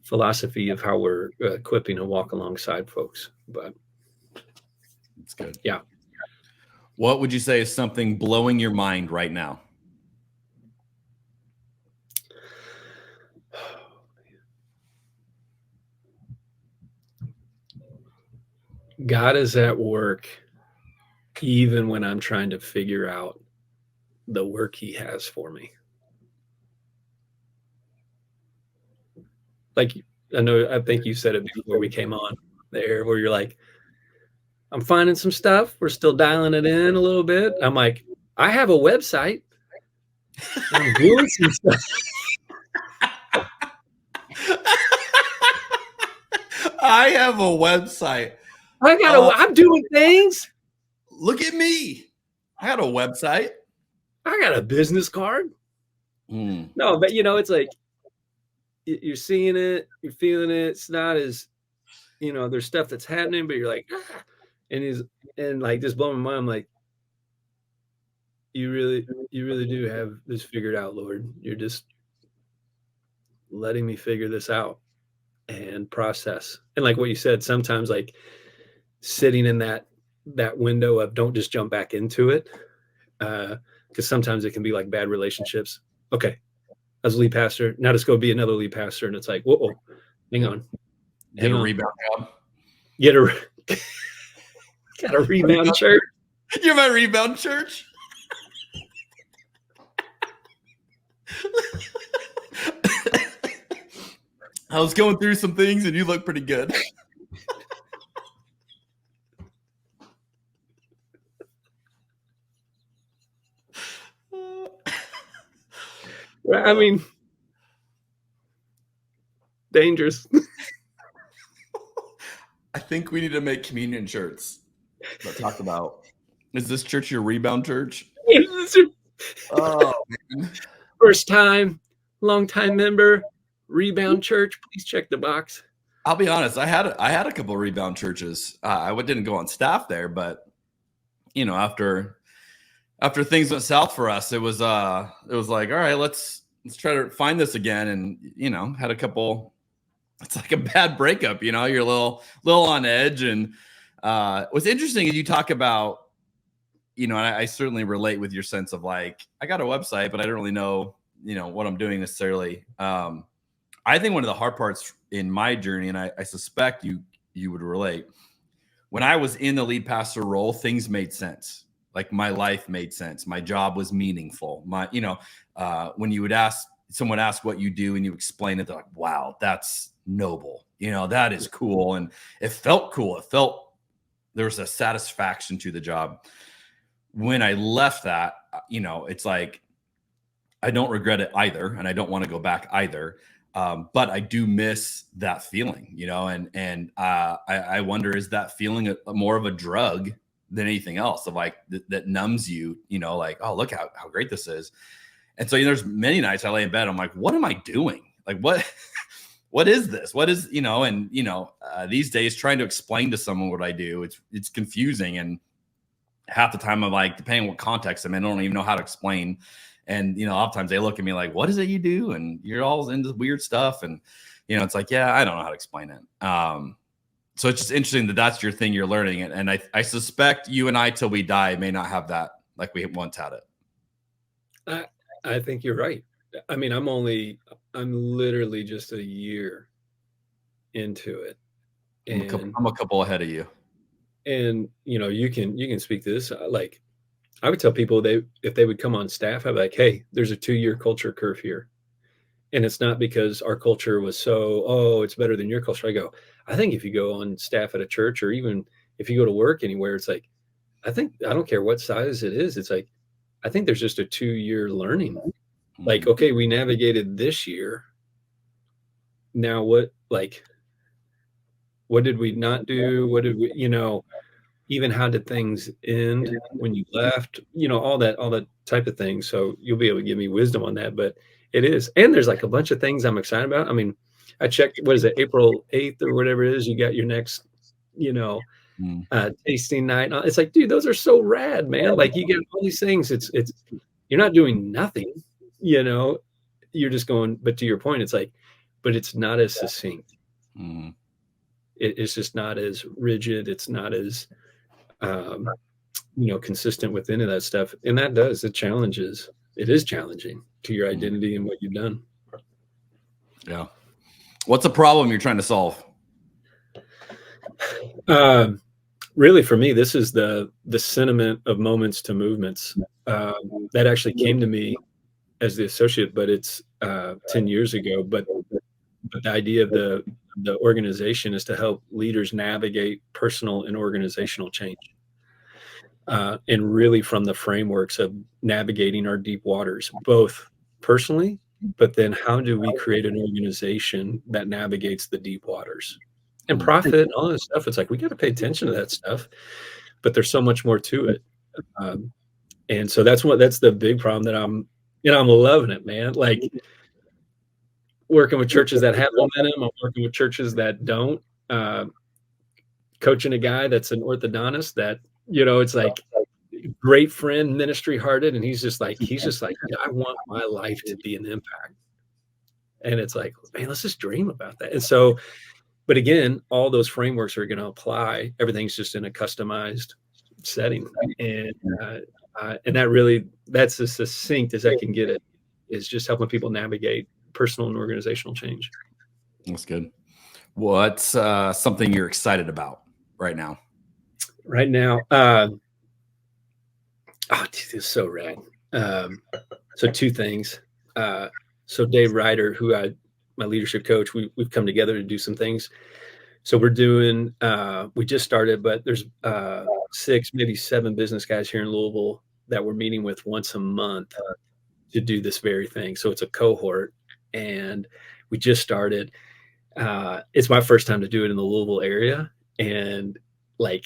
philosophy of how we're equipping to walk alongside folks. But it's good. Yeah. What would you say is something blowing your mind right now? God is at work even when I'm trying to figure out the work he has for me. Like, I think you said it before we came on there, where you're like, I'm finding some stuff. We're still dialing it in a little bit. I'm like, I have a website. I'm doing some stuff. I have a website. I'm doing things. Look at me. I got a website. I got a business card. No, but it's like, you're seeing it, you're feeling it. It's not as, there's stuff that's happening, but you're like, and like just blowing my mind. I'm like, you really do have this figured out, Lord. You're just letting me figure this out and process. And like what you said, sometimes like sitting in that window of don't just jump back into it. Because sometimes it can be like bad relationships. Okay, I was a lead pastor. Now let's go be another lead pastor. And it's like, whoa, hang on. Get a rebound job. Got a rebound church. You're my rebound church. I was going through some things and you look pretty good. I mean, dangerous. I think we need to make communion shirts that talk about, is this church your rebound church? Oh, man. First time, long time member, rebound church. Please check the box. I'll be honest. I had a couple of rebound churches. I didn't go on staff there, but after things went south for us, it was like, all right, let's try to find this again. And, had a couple, it's like a bad breakup, you're a little on edge. And what's interesting is you talk about, and I certainly relate with your sense of like, I got a website, but I don't really know, what I'm doing necessarily. I think one of the hard parts in my journey, and I suspect you would relate, when I was in the lead pastor role, things made sense. Like my life made sense. My job was meaningful. When you would someone ask what you do and you explain it, they're like, wow, that's noble. That is cool. And it felt cool. There was a satisfaction to the job. When I left that, it's like, I don't regret it either. And I don't want to go back either. But I do miss that feeling, and I wonder, is that feeling more of a drug than anything else, of like that numbs you, like, oh, look how great this is. And so there's many nights I lay in bed, I'm like, what am I doing? Like, what is this? What is, these days trying to explain to someone what I do, it's confusing. And half the time I'm like, depending on what context I'm in, I don't even know how to explain. And, a lot of times they look at me like, what is it you do? And you're all into weird stuff. And, it's like, yeah, I don't know how to explain it. So it's just interesting that that's your thing, you're learning it. And I suspect you and I, till we die, may not have that like we once had it. I think you're right. I mean, I'm literally just a year into it. And I'm a couple ahead of you. And, you can speak to this. Like, I would tell people if they would come on staff, I'd be like, hey, there's a 2-year culture curve here. And it's not because our culture was it's better than your culture. I go, I think if you go on staff at a church, or even if you go to work anywhere, it's like, I don't care what size it is. It's like, I think there's just a 2-year learning. Like, okay, we navigated this year. Now what did we not do? What did we, even how did things end when you left, all that type of thing. So you'll be able to give me wisdom on that, but it is. And there's like a bunch of things I'm excited about. I mean, I checked, what is it, April 8th or whatever it is, you got your next, tasting night. It's like, dude, those are so rad, man. Like, you get all these things. It's, you're not doing nothing, you're just going, but to your point, it's like, but it's not as succinct. Mm-hmm. It's just not as rigid. It's not as, consistent with any of that stuff. And it is challenging to your identity and what you've done. Yeah. What's a problem you're trying to solve? Really, for me, this is the sentiment of moments to movements that actually came to me as the associate, but it's 10 years ago. But the idea of the organization is to help leaders navigate personal and organizational change. And really from the frameworks of navigating our deep waters, both personally, but then how do we create an organization that navigates the deep waters and profit and all this stuff? It's like, we got to pay attention to that stuff, but there's so much more to it. And so that's the big problem that I'm loving it, man. Like working with churches that have momentum. I'm working with churches that don't, coaching a guy that's an orthodontist that, it's like great friend, ministry hearted. And he's just like, I want my life to be an impact. And it's like, man, let's just dream about that. And so, but again, all those frameworks are going to apply. Everything's just in a customized setting. And that's as succinct as I can get it, is just helping people navigate personal and organizational change. That's good. What's something you're excited about right now? Right now, this is so rad. So two things. So Dave Ryder, my leadership coach, we've come together to do some things. So we're doing, we just started, but there's 6, maybe 7 business guys here in Louisville that we're meeting with once a month to do this very thing. So it's a cohort, and we just started. It's my first time to do it in the Louisville area. And like,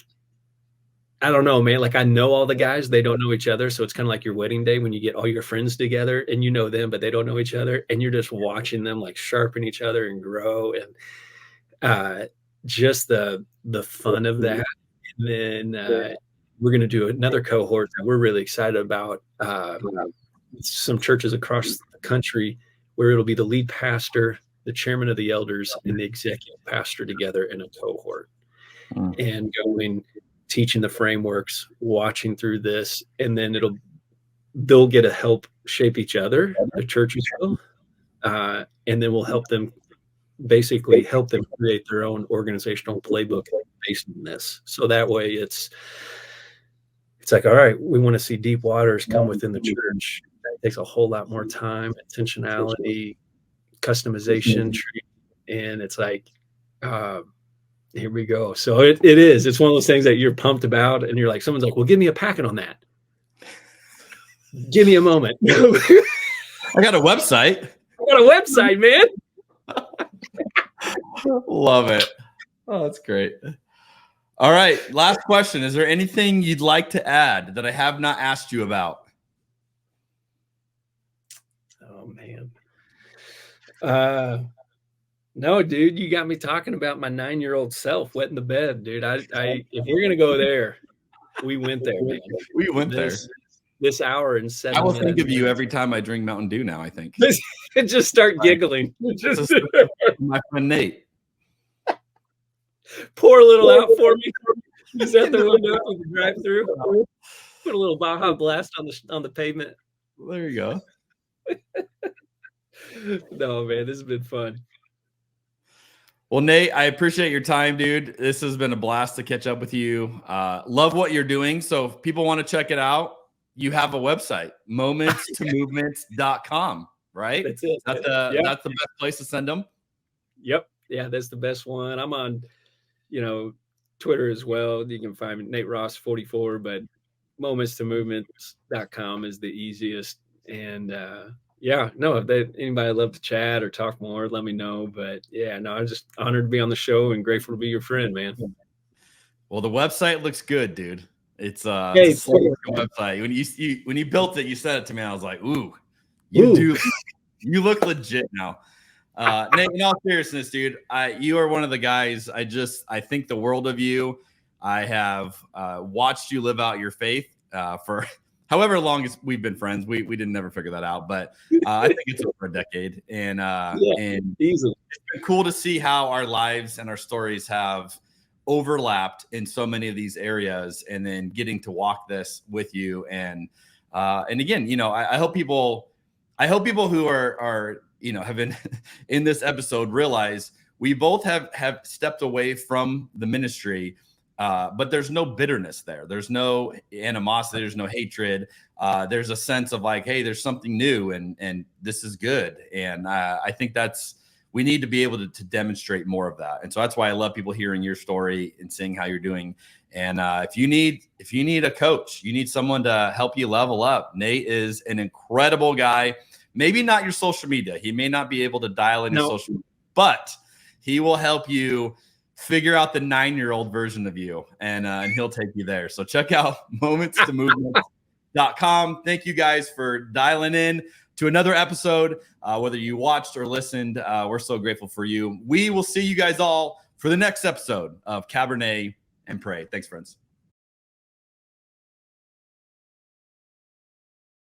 I don't know, man, like I know all the guys, they don't know each other. So it's kind of like your wedding day when you get all your friends together and you know them, but they don't know each other. And you're just watching them like sharpen each other and grow. And just the fun of that. And then we're going to do another cohort that we're really excited about. Some churches across the country where it'll be the lead pastor, the chairman of the elders, and the executive pastor together in a cohort. And going, teaching the frameworks, watching through this, and then they'll get to help shape each other, the churches will, and then we'll help them create their own organizational playbook based on this. So that way it's like, all right, we want to see deep waters come within the church. That takes a whole lot more time, intentionality, customization, and it's like, here we go. So it's one of those things that you're pumped about, and you're like, someone's like, well, give me a packet on that. Give me a moment. I got a website. Man. Love it. Oh, that's great. All right. Last question. Is there anything you'd like to add that I have not asked you about? Oh, man. No, dude, you got me talking about my 9-year-old self wetting the bed, dude. If we're going to go there, we went there, man. We went there. This hour and 7 minutes. I will minutes. think of you every time I drink Mountain Dew now, I think. Just start giggling. My friend Nate. Pour a little out for me. He's at the window of the drive-through. Put a little Baja Blast on the pavement. There you go. No, man, this has been fun. Well, Nate, I appreciate your time, dude. This has been a blast to catch up with you. Love what you're doing. So if people want to check it out, you have a website, momentstommovements.com, right? That's it. That's the best place to send them. Yep. Yeah, that's the best one. I'm on, Twitter as well. You can find me, Nate Ross 44, but momentstommovements.com is the easiest. And if anybody would love to chat or talk more, let me know. But I'm just honored to be on the show and grateful to be your friend, man. Well, the website looks good, dude. It's a website. When you built it, you said it to me. I was like, ooh, you look legit now. Nate, in all seriousness, dude, you are one of the guys. I think the world of you. I have watched you live out your faith for however long we've been friends. We didn't never figure that out, but I think it's over a decade, and and easily. It's been cool to see how our lives and our stories have overlapped in so many of these areas, and then getting to walk this with you. And again, you know, I hope people who are you know, have been in this episode realize we both have stepped away from the ministry, but there's no bitterness there. There's no animosity. There's no hatred. There's a sense of like, hey, there's something new, and this is good. And I think we need to be able to demonstrate more of that. And so that's why I love people hearing your story and seeing how you're doing. And if you need a coach, you need someone to help you level up, Nate is an incredible guy. Maybe not your social media. He may not be able to dial in your social media, but he will help you figure out the 9-year-old version of you, and he'll take you there. So check out momentstomove.com. Thank you guys for dialing in to another episode. Whether you watched or listened, we're so grateful for you. We will see you guys all for the next episode of Cabernet and Pray. Thanks, friends.